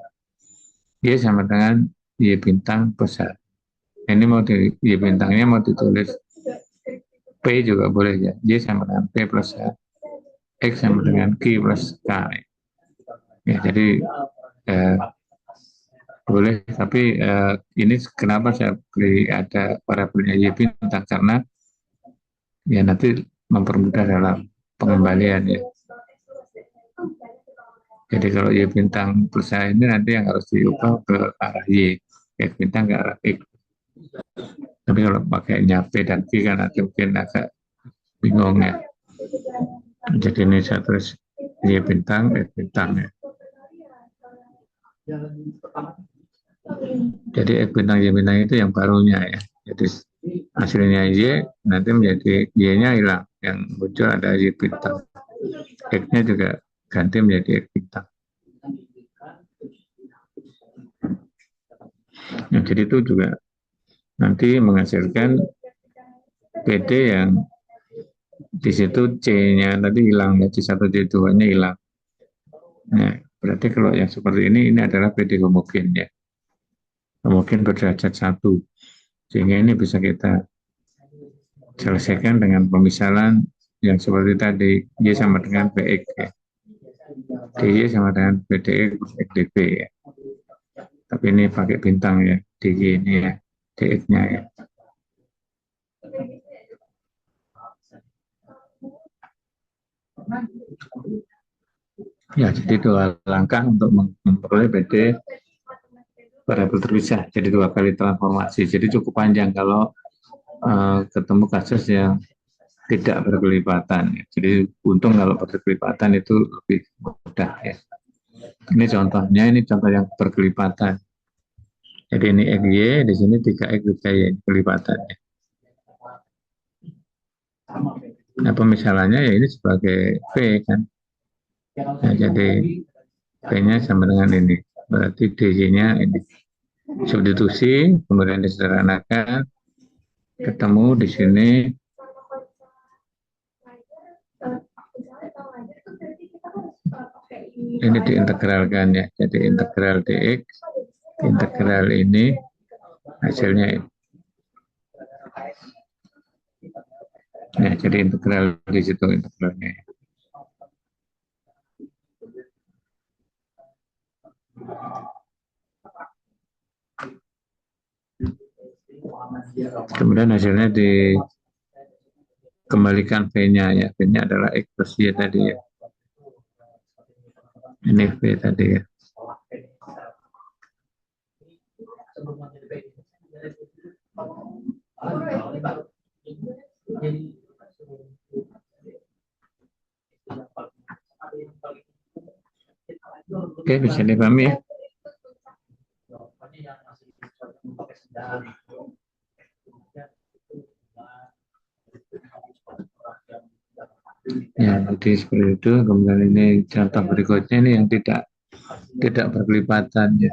Y sama dengan Y bintang plus A. Ini mau Y bintangnya mau ditulis P juga boleh ya. Y sama dengan P plus A. X sama dengan Q plus K. Ya, jadi boleh, tapi ini kenapa saya beri ada variabelnya Y bintang, karena ya nanti mempermudah dalam pengembalian ya. Jadi kalau Y bintang plus A ini nanti yang harus diubah ke arah Y bintang ke arah X. Tapi kalau pakainya P dan Q kan nanti mungkin agak bingung ya. Jadi ini saya tulis Y bintang, X bintang ya. Jadi X bintang Y bintang itu yang barunya ya. Jadi hasilnya Y, nanti menjadi Y-nya hilang. Yang muncul ada Y bintang. X-nya juga ganti menjadi X bintang. Nah, jadi itu juga nanti menghasilkan PD yang di situ C-nya tadi hilang, ya, C1, C2-nya hilang. Nah, berarti kalau yang seperti ini adalah PD homogen ya. Homogen berderajat 1. Sehingga ini bisa kita selesaikan dengan pemisalan yang seperti tadi, Y sama dengan PX ya. DY sama dengan PDX plus XDB ya. Tapi ini pakai bintang ya, DY ini ya, DX-nya ya. Ya, jadi dua langkah untuk memperoleh PD variabel terpisah. Jadi dua kali transformasi. Jadi cukup panjang kalau ketemu kasus yang tidak berkelipatan. Jadi untung kalau berkelipatan itu lebih mudah ya. Ini contohnya, ini contoh yang berkelipatan. Jadi ini XY, di sini 3X 3Y kelipatannya. Nah, pemisalannya ya ini sebagai V kan. Nah, jadi V-nya sama dengan ini. Berarti DJ-nya ini. Substitusi, kemudian disederhanakan, ketemu di sini. Ini diintegralkan ya. Jadi integral DX, integral ini, hasilnya ini. Nah, jadi integral di situ integralnya. Kemudian hasilnya dikembalikan V-nya ya. V-nya adalah X plus Y tadi ya. Ini V tadi ya. Oke, bisa dipahami ya. Ya, jadi seperti itu. Kemudian ini contoh berikutnya ini yang tidak berkelipatan ya.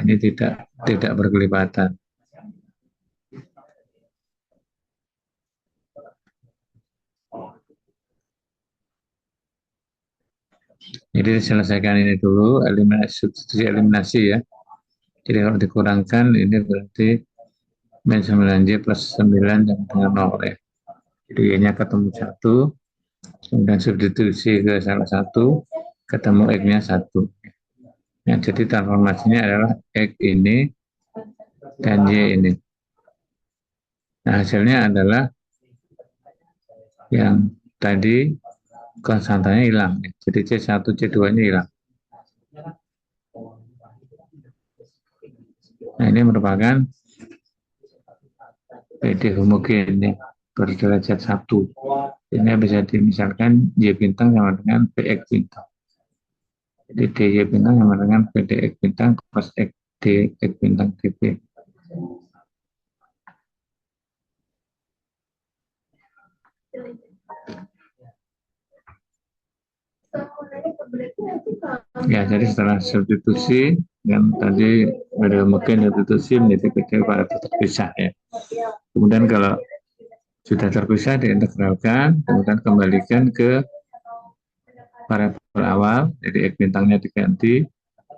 Ini tidak berkelipatan. Jadi selesaikan ini dulu, substitusi eliminasi ya. Jadi kalau dikurangkan ini berarti min 9Y plus 9 yang dengan 0 ya. Jadi Y-nya ketemu 1, kemudian substitusi ke salah satu, ketemu X-nya 1. Nah, jadi transformasinya adalah X ini dan Y ini. Nah, hasilnya adalah yang tadi konstantanya hilang. Jadi C1, C2-nya hilang. Nah, ini merupakan PD homogen ya, berderajat 1. Ini bisa dimisalkan Y bintang sama dengan PX bintang. Jadi DY bintang sama dengan PDX bintang plus X DX bintang DB. Ya, jadi setelah substitusi yang tadi ada mungkin substitusi menjadi PD variabel terpisah ya. Kemudian kalau sudah terpisah diintegralkan, kemudian kembalikan ke variabel awal, jadi X bintangnya diganti,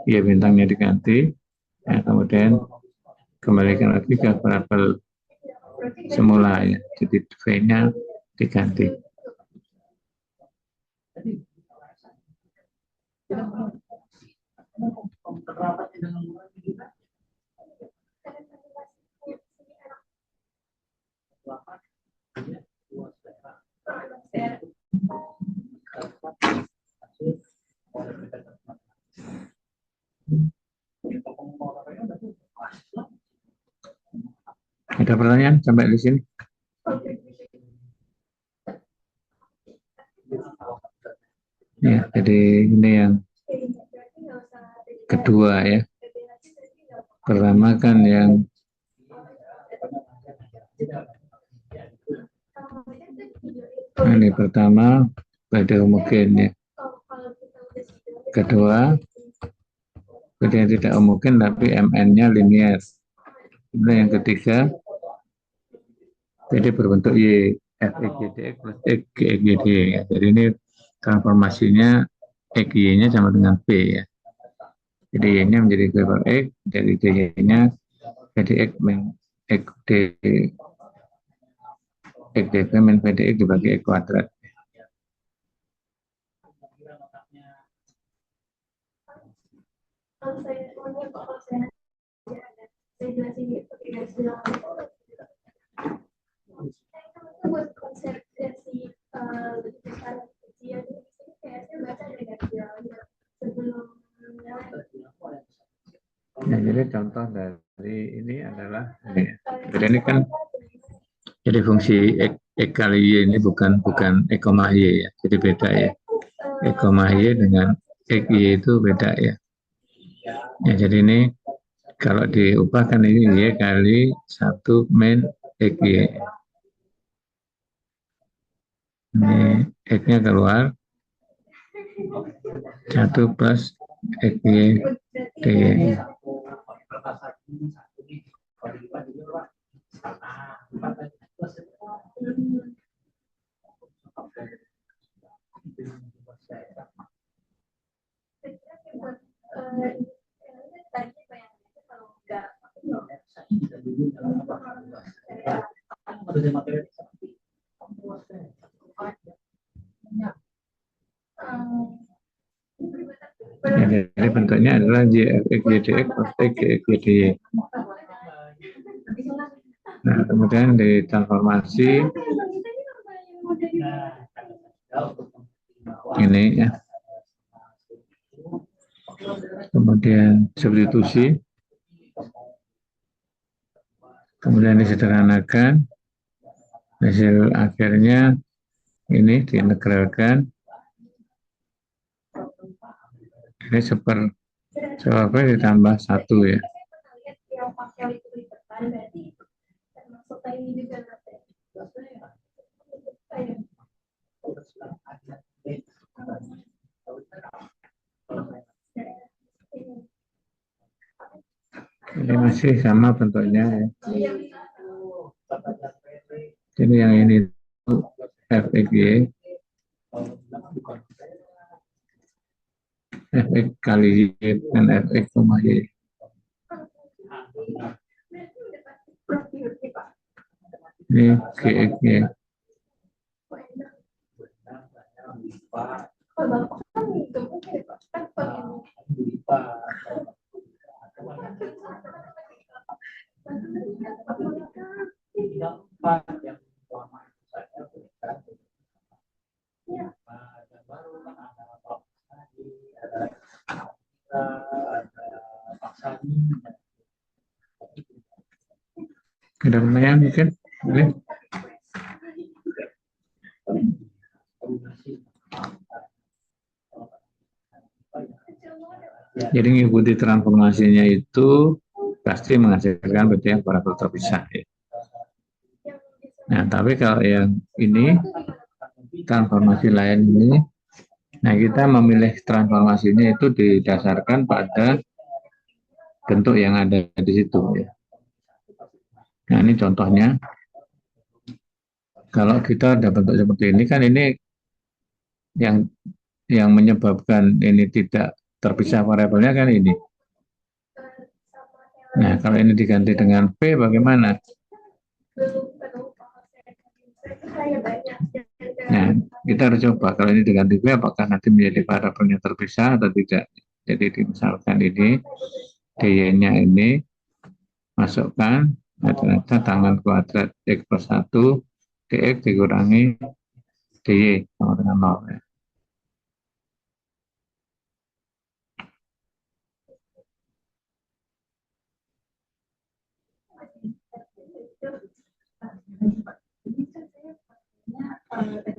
Y bintangnya diganti, ya, kemudian kembalikan lagi ke variabel semula ya, jadi V-nya diganti. Ada pertanyaan sampai di sini? Ya, jadi ini yang kedua ya. Pertama kan yang Ini pertama PD homogen ya. Kedua PD yang tidak homogen tapi MN-nya linear. Kemudian yang ketiga PD berbentuk Y, FXGDX plus XGD ya. Jadi ini transformasinya XY-nya sama dengan P ya. Jadi Y-nya menjadi variabel X, jadi Y-nya jadi X min XD XDV min PDX dibagi X kuadrat. Ya, jadi contoh dari ini adalah ini. Jadi ini kan jadi fungsi X kali Y ini bukan X, Y ya. Jadi beda ya. X, Y dengan X, Y itu beda ya. Ya, jadi ini kalau diubahkan ini Y kali 1 min X, Y. Ini X-nya keluar 1 plus X, Y, DY. Ya, jadi bentuknya adalah JFX plus XY. Nah, kemudian ditransformasi ini ya. Kemudian substitusi. Kemudian disederhanakan. Hasil akhirnya ini diintegralkan. Ini seperti ditambah 1 ya. Ini masih sama bentuknya ya. Jadi yang ini FXY Fx kali Y dan Fx, Y. Ini GXY. Ada pertanyaan mungkin? Boleh? Jadi mengikuti transformasinya itu pasti menghasilkan bentuk yang variabel terpisah ya. Nah, tapi kalau yang ini transformasi lain ini, nah kita memilih transformasinya itu didasarkan pada bentuk yang ada di situ ya. Nah, ini contohnya. Kalau kita ada bentuk seperti ini kan ini yang menyebabkan ini tidak terpisah variabelnya kan ini. Nah, kalau ini diganti dengan P bagaimana? Nah, kita harus coba kalau ini diganti P apakah nanti menjadi variabelnya terpisah atau tidak. Jadi misalkan ini dy-nya ini masukkan ternyata tangan kuadrat X plus 1 dx dikurangi dy sama dengan 0 ya.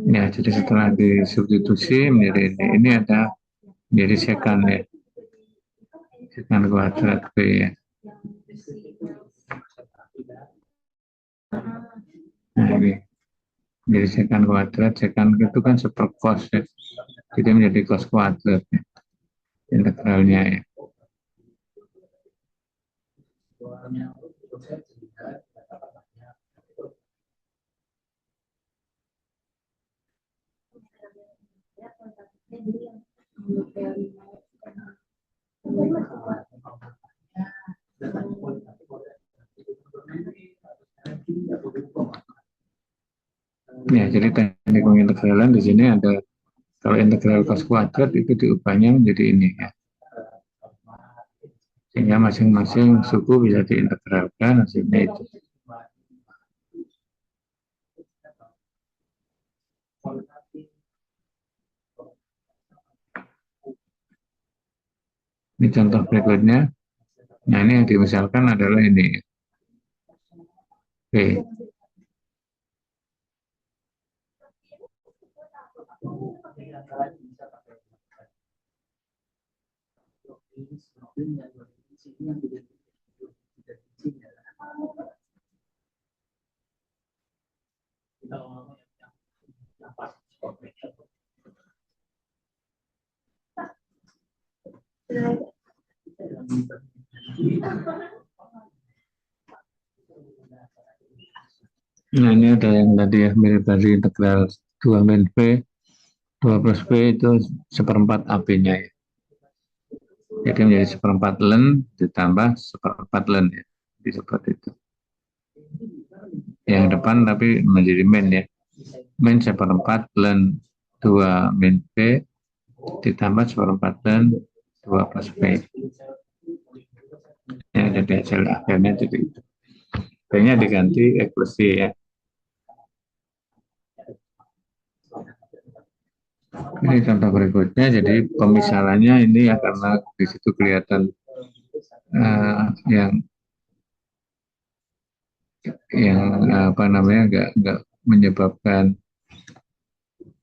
Ya, jadi setelah disubstitusi menjadi ini ada menjadi sekan ya. Sekan kuadrat B ya. Nah, ini. Jadi secant kuadrat, secant itu kan super cos ya. Jadi menjadi cos kuadrat ya, integralnya ya. Ya, jadi teknik pengintegralan di sini ada, kalau integral cos kuadrat itu diubahnya menjadi ini ya. Sehingga masing-masing suku bisa diintegralkan, hasilnya itu. Ini contoh berikutnya. Nah, ini yang dimisalkan adalah ini. Oke. Nah, ini ada yang tadi ya, mirip dari integral 2 min V, 2 plus V itu seperempat AB-nya ya. Jadi menjadi seperempat len ditambah seperempat len ya. Jadi seperti itu. Yang depan tapi menjadi min ya. Min seperempat len 2 min V ditambah seperempat len 2 plus V. Ya, jadi hasil akhirnya jadi itu. V-nya diganti X plus Y ya. Ini contoh berikutnya, jadi pemisalannya ini ya karena di situ kelihatan yang apa namanya nggak menyebabkan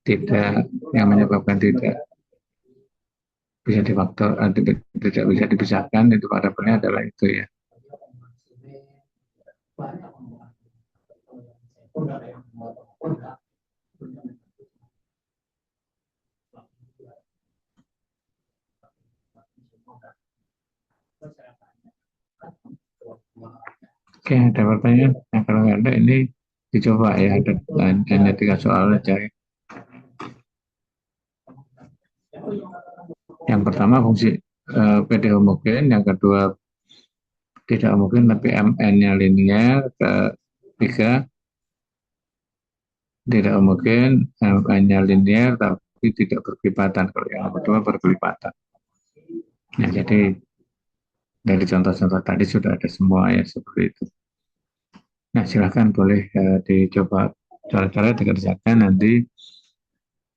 tidak, yang menyebabkan tidak bisa difaktor, tidak bisa dipisahkan, itu variabelnya adalah itu ya. Oke, ada pertanyaan? Nah, kalau nggak ada ini dicoba ya, ada hanya 3 soal aja ya. Yang pertama fungsi PD homogen, yang kedua tidak homogen tapi MN-nya linear, ketiga tidak homogen, MN-nya linear tapi tidak berkelipatan, kalau yang kedua berkelipatan. Nah, jadi dari contoh-contoh tadi sudah ada semua ya seperti itu. Nah, silahkan boleh dicoba cara-cara dikerjakan, nanti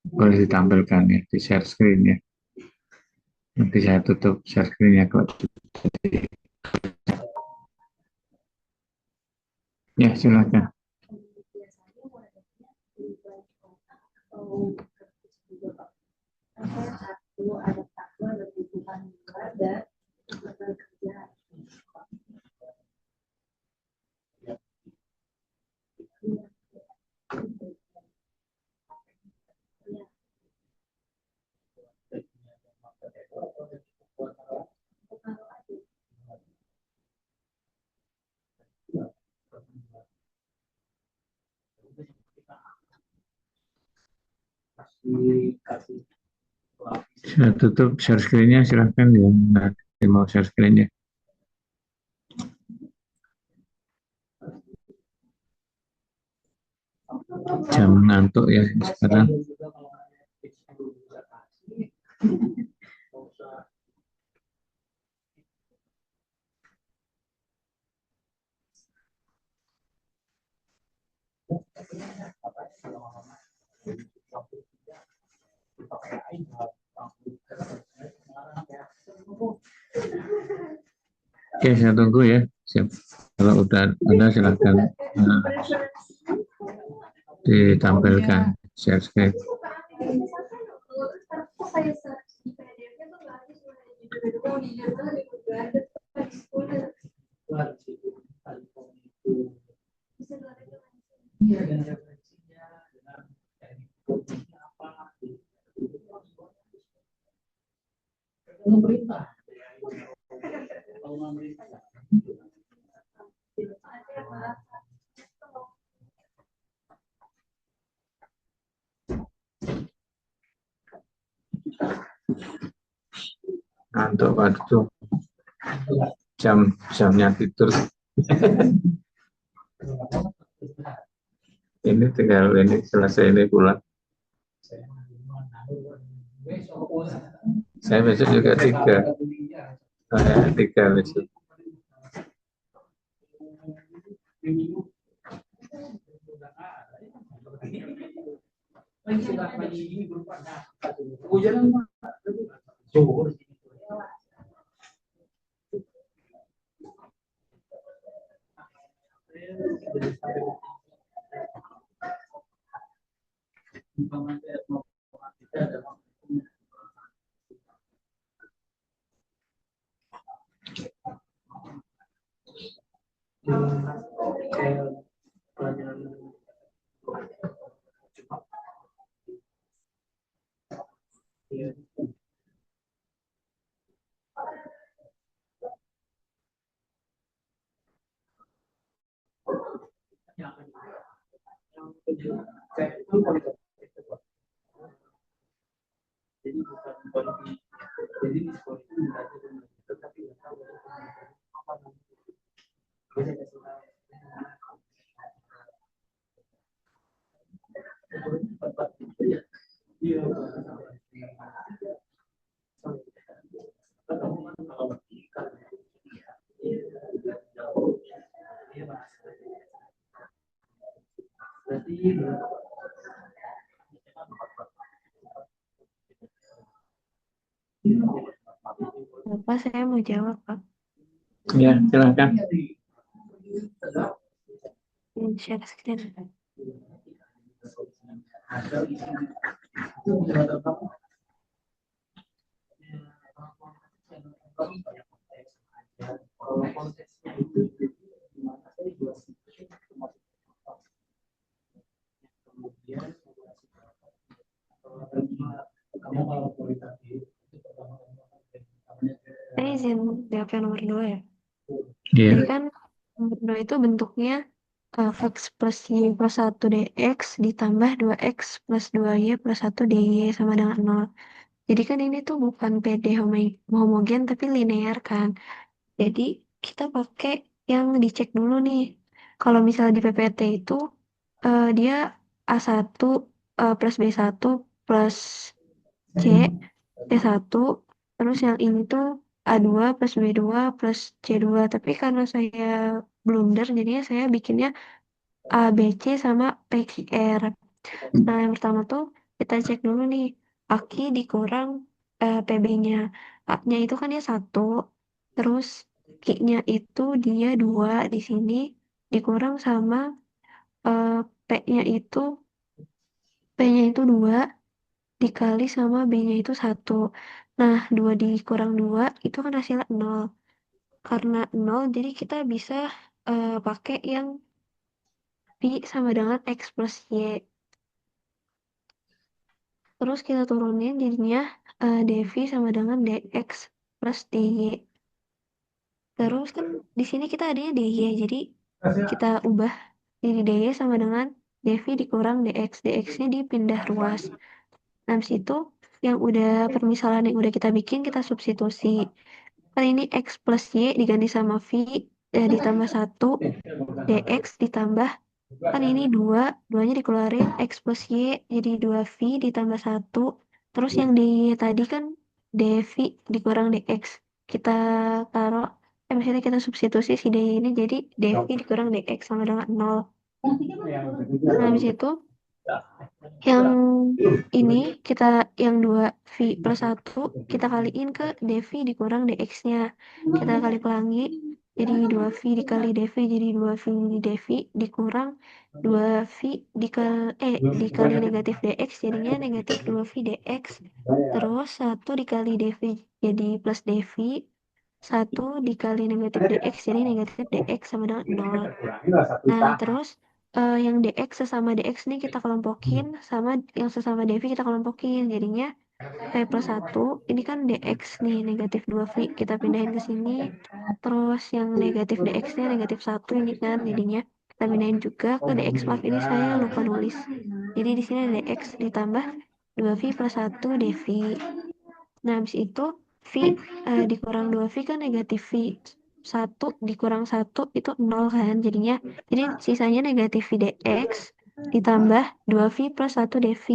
boleh ditampilkan ya di share screen ya. Nanti saya tutup share screen-nya kalau ya, silakan. Saya tutup share screen-nya, silahkan yang mau share screen-nya. Jam ngantuk ya sekarang. Oke, saya tunggu ya. Siap. Kalau udah ada silahkan ditampilkan share screen. ngantuk, waduh, jamnya tidur. Ini tinggal ini selesai ini pulang. Saya besok juga 3. Saya 3 besok. Bapak, saya mau jawab, Pak. Ya, silakan. Share screen. Saya izin jawab yang nomor 2 ya. Iya. Jadi kan nomor 2 itu bentuknya X plus Y plus 1 DX ditambah 2X plus 2Y plus 1 DY sama dengan 0. Jadi kan ini tuh bukan PD homogen tapi linear kan. Jadi kita pakai yang dicek dulu nih. Kalau misalnya di PPT itu dia A1 plus B1 plus C, C1, terus yang ini tuh A2 plus B2 plus C2. Tapi karena saya blunder, jadinya saya bikinnya A, B, C sama PQR. Nah, yang pertama tuh kita cek dulu nih, Aki dikurang PB-nya. A-nya itu kan dia 1, terus Ki-nya itu dia 2 di sini, dikurang sama eh, P-nya itu, P-nya itu 2, dikali sama B-nya itu 1. Nah, 2 dikurang 2 itu kan hasilnya 0. Karena 0, jadi kita bisa pakai yang V sama dengan X plus Y. Terus kita turunin jadinya dV sama dengan dx plus dy. Terus kan di sini kita adanya dy, jadi kita ubah jadi dy sama dengan dv dikurang dx. Dx-nya dipindah ruas. Nah, habis itu yang udah permisalan yang udah kita bikin kita substitusi. Kan ini x plus y diganti sama v ditambah 1 dx ditambah kan ini 2, 2-nya dikeluarin X plus Y jadi 2V ditambah 1. Terus yang di tadi kan dV dikurang dx. Kita taruh, misalnya kita substitusi si D ini jadi dV dikurang dx sama dengan 0. Nah, habis itu yang ini kita yang 2V plus 1 kita kaliin ke dV dikurang dx-nya. Kita kali pelangi jadi 2V dikali dV jadi 2V dV dikurang 2V dikali negatif dx jadinya negatif 2V dx. Terus 1 dikali dV jadi plus dV. 1 dikali negatif dx jadi negatif dx sama dengan 0. Nah, terus yang dx sesama dx nih kita kelompokin sama yang sesama dv kita kelompokin. Jadinya P plus 1 ini kan dx nih negatif 2V kita pindahin ke sini. Terus yang negatif dx-nya negatif 1 ini kan jadinya kita pindahin juga ke dx. Maaf ini saya lupa nulis. Jadi di sini ada dx ditambah 2V plus 1 dv. Nah, habis itu V dikurang 2V kan negatif V. 1 dikurang 1 itu 0 kan jadinya. Jadi sisanya negatif V dx ditambah 2V plus 1 dv.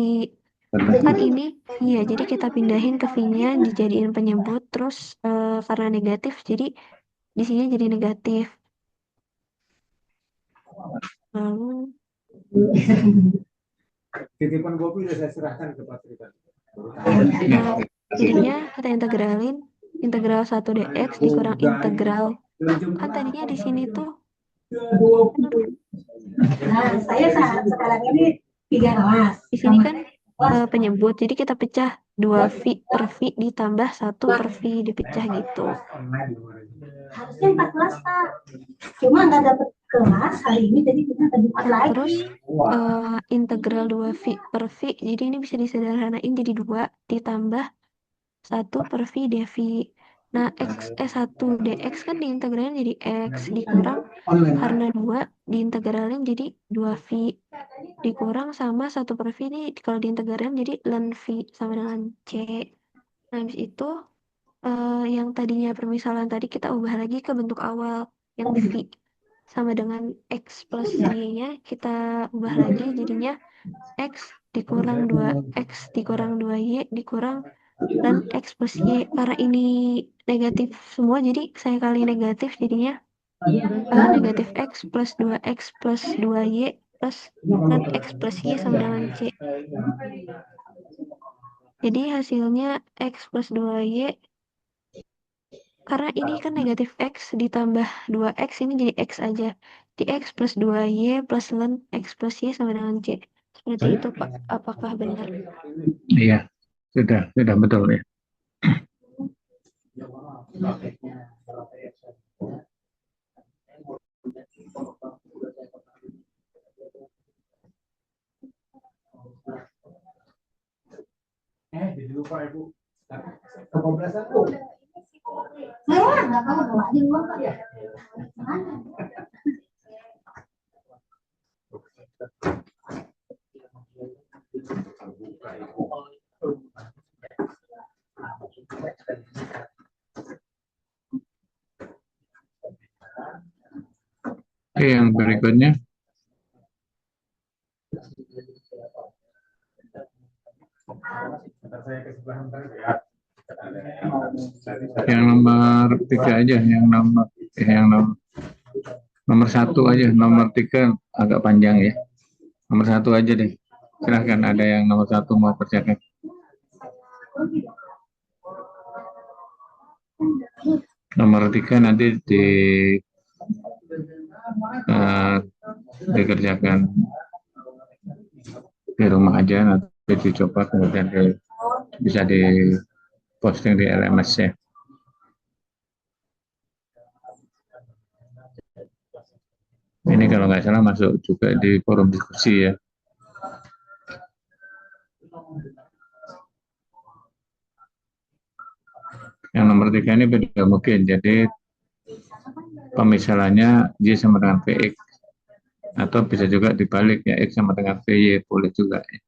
Kan ini iya, jadi kita pindahin ke V-nya dijadiin penyebut terus karena negatif jadi di sini jadi negatif. Lalu Titipan kopi udah saya serahkan ke Pak Tritan. jadinya kita integralin integral 1 dx dikurang integral. Kan tadinya di sini tuh Nah, saya sekarang ini 3 kelas. di sini kan penyebut. Jadi kita pecah 2V per V ditambah 1 per V dipecah gitu. Harusnya 4 kelas, Pak. Cuma nggak dapet kelas hari ini, jadi kita tadi 4 lagi. Terus integral 2V per V, jadi ini bisa disederhanain jadi 2 ditambah 1 per V dv. Nah, x1 dx kan diintegralin jadi x dikurang karena 2 diintegralin jadi 2V dikurang sama 1 per V ini kalau diintegralin jadi ln V sama dengan C. Nah, habis itu yang tadinya permisalan tadi kita ubah lagi ke bentuk awal yang V sama dengan x plus y-nya kita ubah lagi jadinya x dikurang 2x dikurang 2y dikurang dan x plus y. Karena ini negatif semua jadi saya kali negatif jadinya negatif x plus 2x plus 2y plus dan x plus y sama dengan c. Jadi hasilnya x plus 2y karena ini kan negatif x ditambah 2x ini jadi x aja. Di x plus 2y plus ln x plus y sama dengan c. Seperti itu Pak. Apakah benar? Iya, sudah betul ya. Jadi lupa Ibu. Kekompresan tuh. Saya nggak tahu bawa di luar, Pak. Oke, yang berikutnya. Yang nomor 3 aja, yang nomor 1 aja, nomor 3 agak panjang ya. Nomor 1 aja deh. Silahkan ada yang nomor 1 mau kerjakan. Nomor 3 nanti dikerjakan di rumah aja, nanti dicoba kemudian bisa di posting di LMS ya. Ini kalau nggak salah masuk juga di forum diskusi ya. Yang nomor 3 ini beda mungkin, jadi pemisalannya Y sama dengan Vx, atau bisa juga dibalik ya, X sama dengan Vy, boleh juga ya.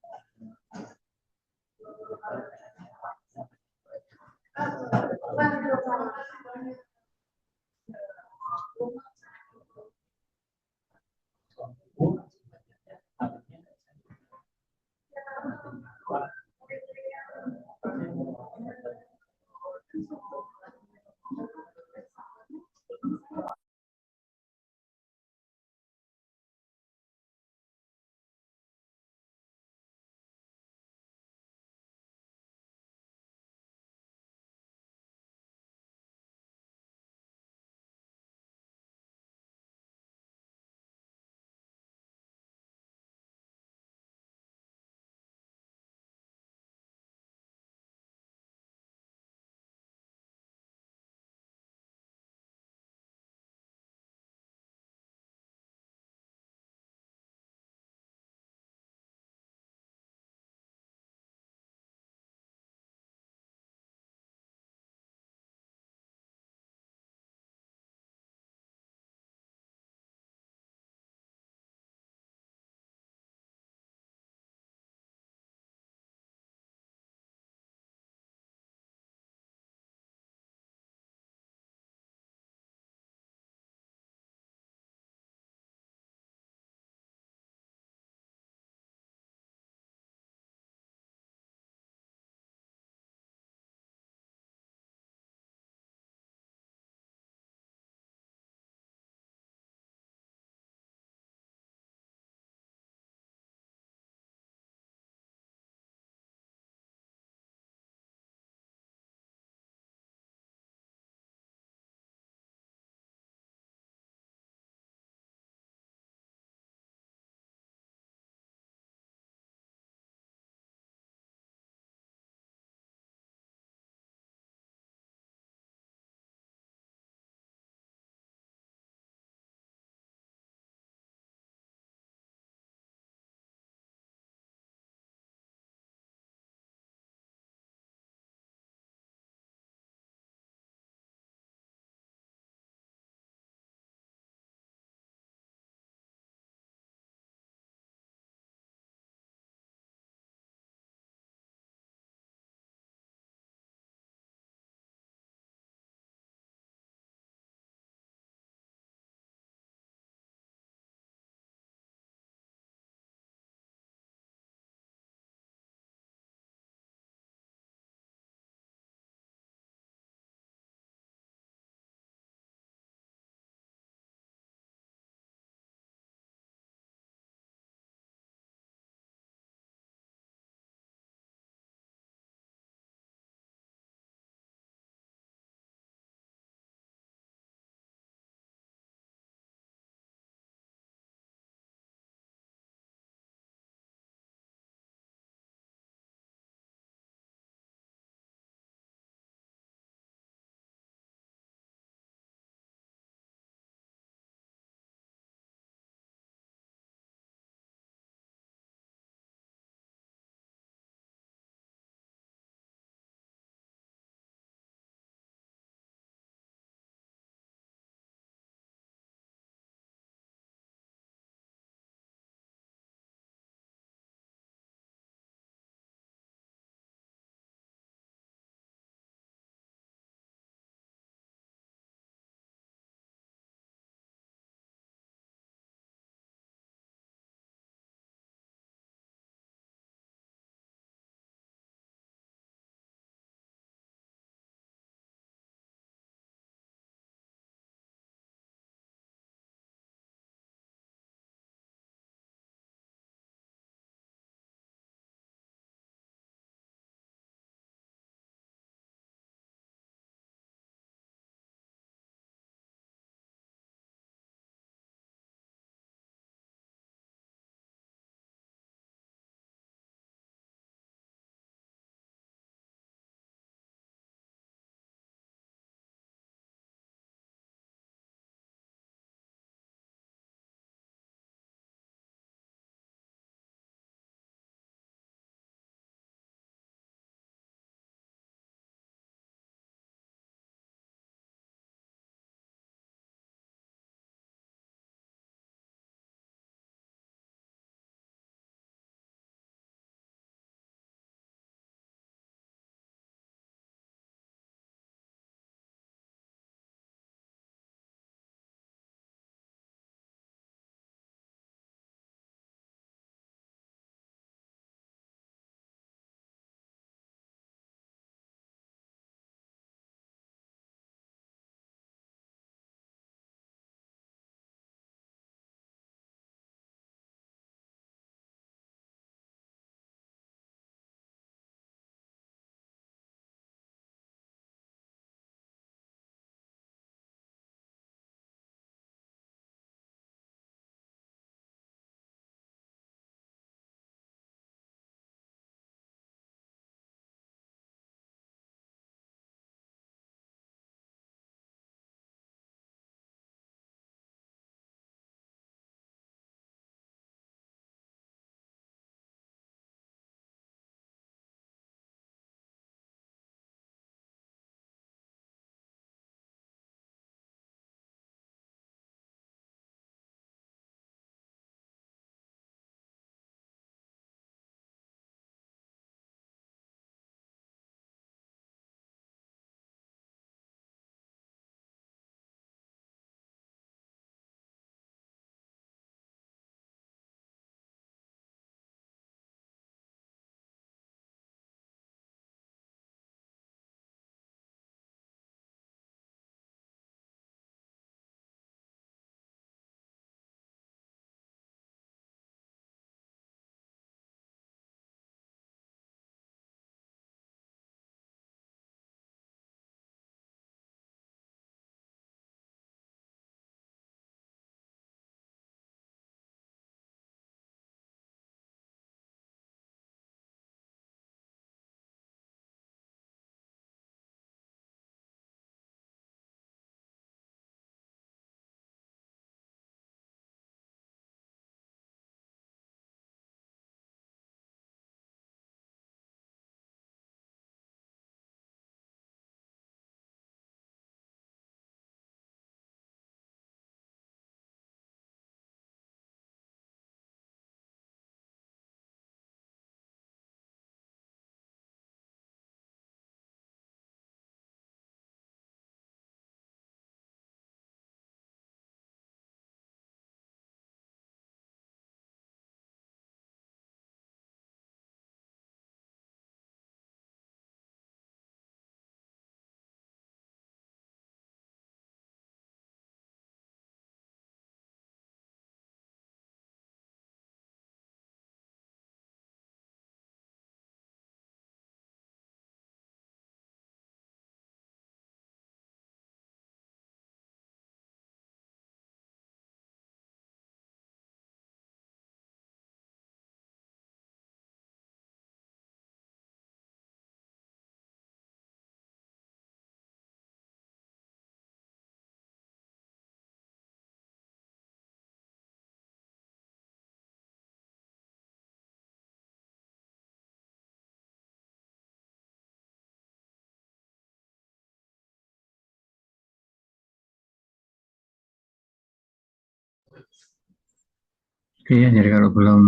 Iya, jadi kalau belum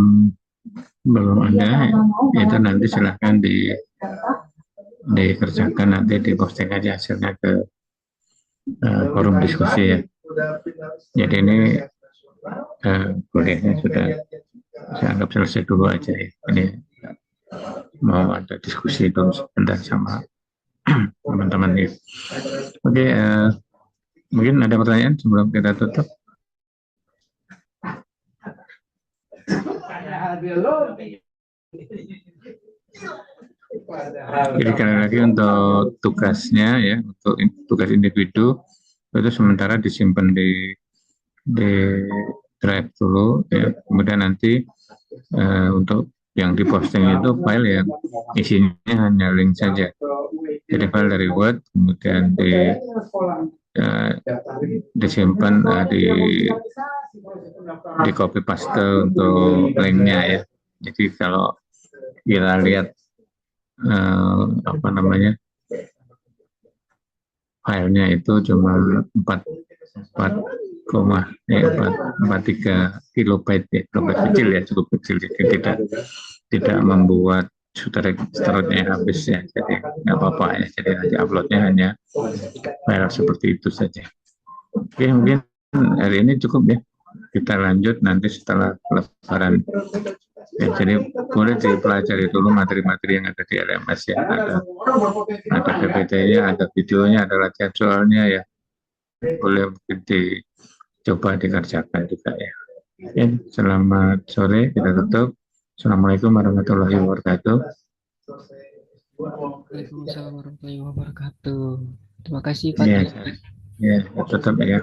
ada, itu nanti silahkan dikerjakan, nanti diposting aja hasilnya ke forum diskusi ya. Jadi ini kuliahnya sudah saya anggap selesai dulu aja ya. Ini mau ada diskusi dulu sebentar sama teman-teman ya. Oke, mungkin ada pertanyaan sebelum kita tutup. Jadi sekali lagi untuk tugasnya ya, untuk tugas individu itu sementara disimpan di drive dulu ya. Kemudian nanti untuk yang diposting itu file yang isinya hanya link saja. Jadi file dari Word kemudian disimpan di copy paste untuk linknya ya. Jadi kalau kita lihat filenya itu cuma 4,43 kilobyte ya, kilobyte kecil ya, cukup kecil, jadi tidak membuat storage-nya habis ya, jadi nggak apa-apa ya, jadi nanti uploadnya hanya file seperti itu saja. Oke, mungkin hari ini cukup ya, kita lanjut nanti setelah lebaran. Ya, jadi boleh dipelajari dulu materi-materi yang ada di LMS ya, ada PPT-nya, ada videonya, ada latihan soalnya ya, boleh mungkin dicoba dikerjakan juga ya. Oke, selamat sore, kita tutup. Assalamualaikum warahmatullahi wabarakatuh. Waalaikumsalam warahmatullahi wabarakatuh. Terima kasih Pak. Ya, tutup ya.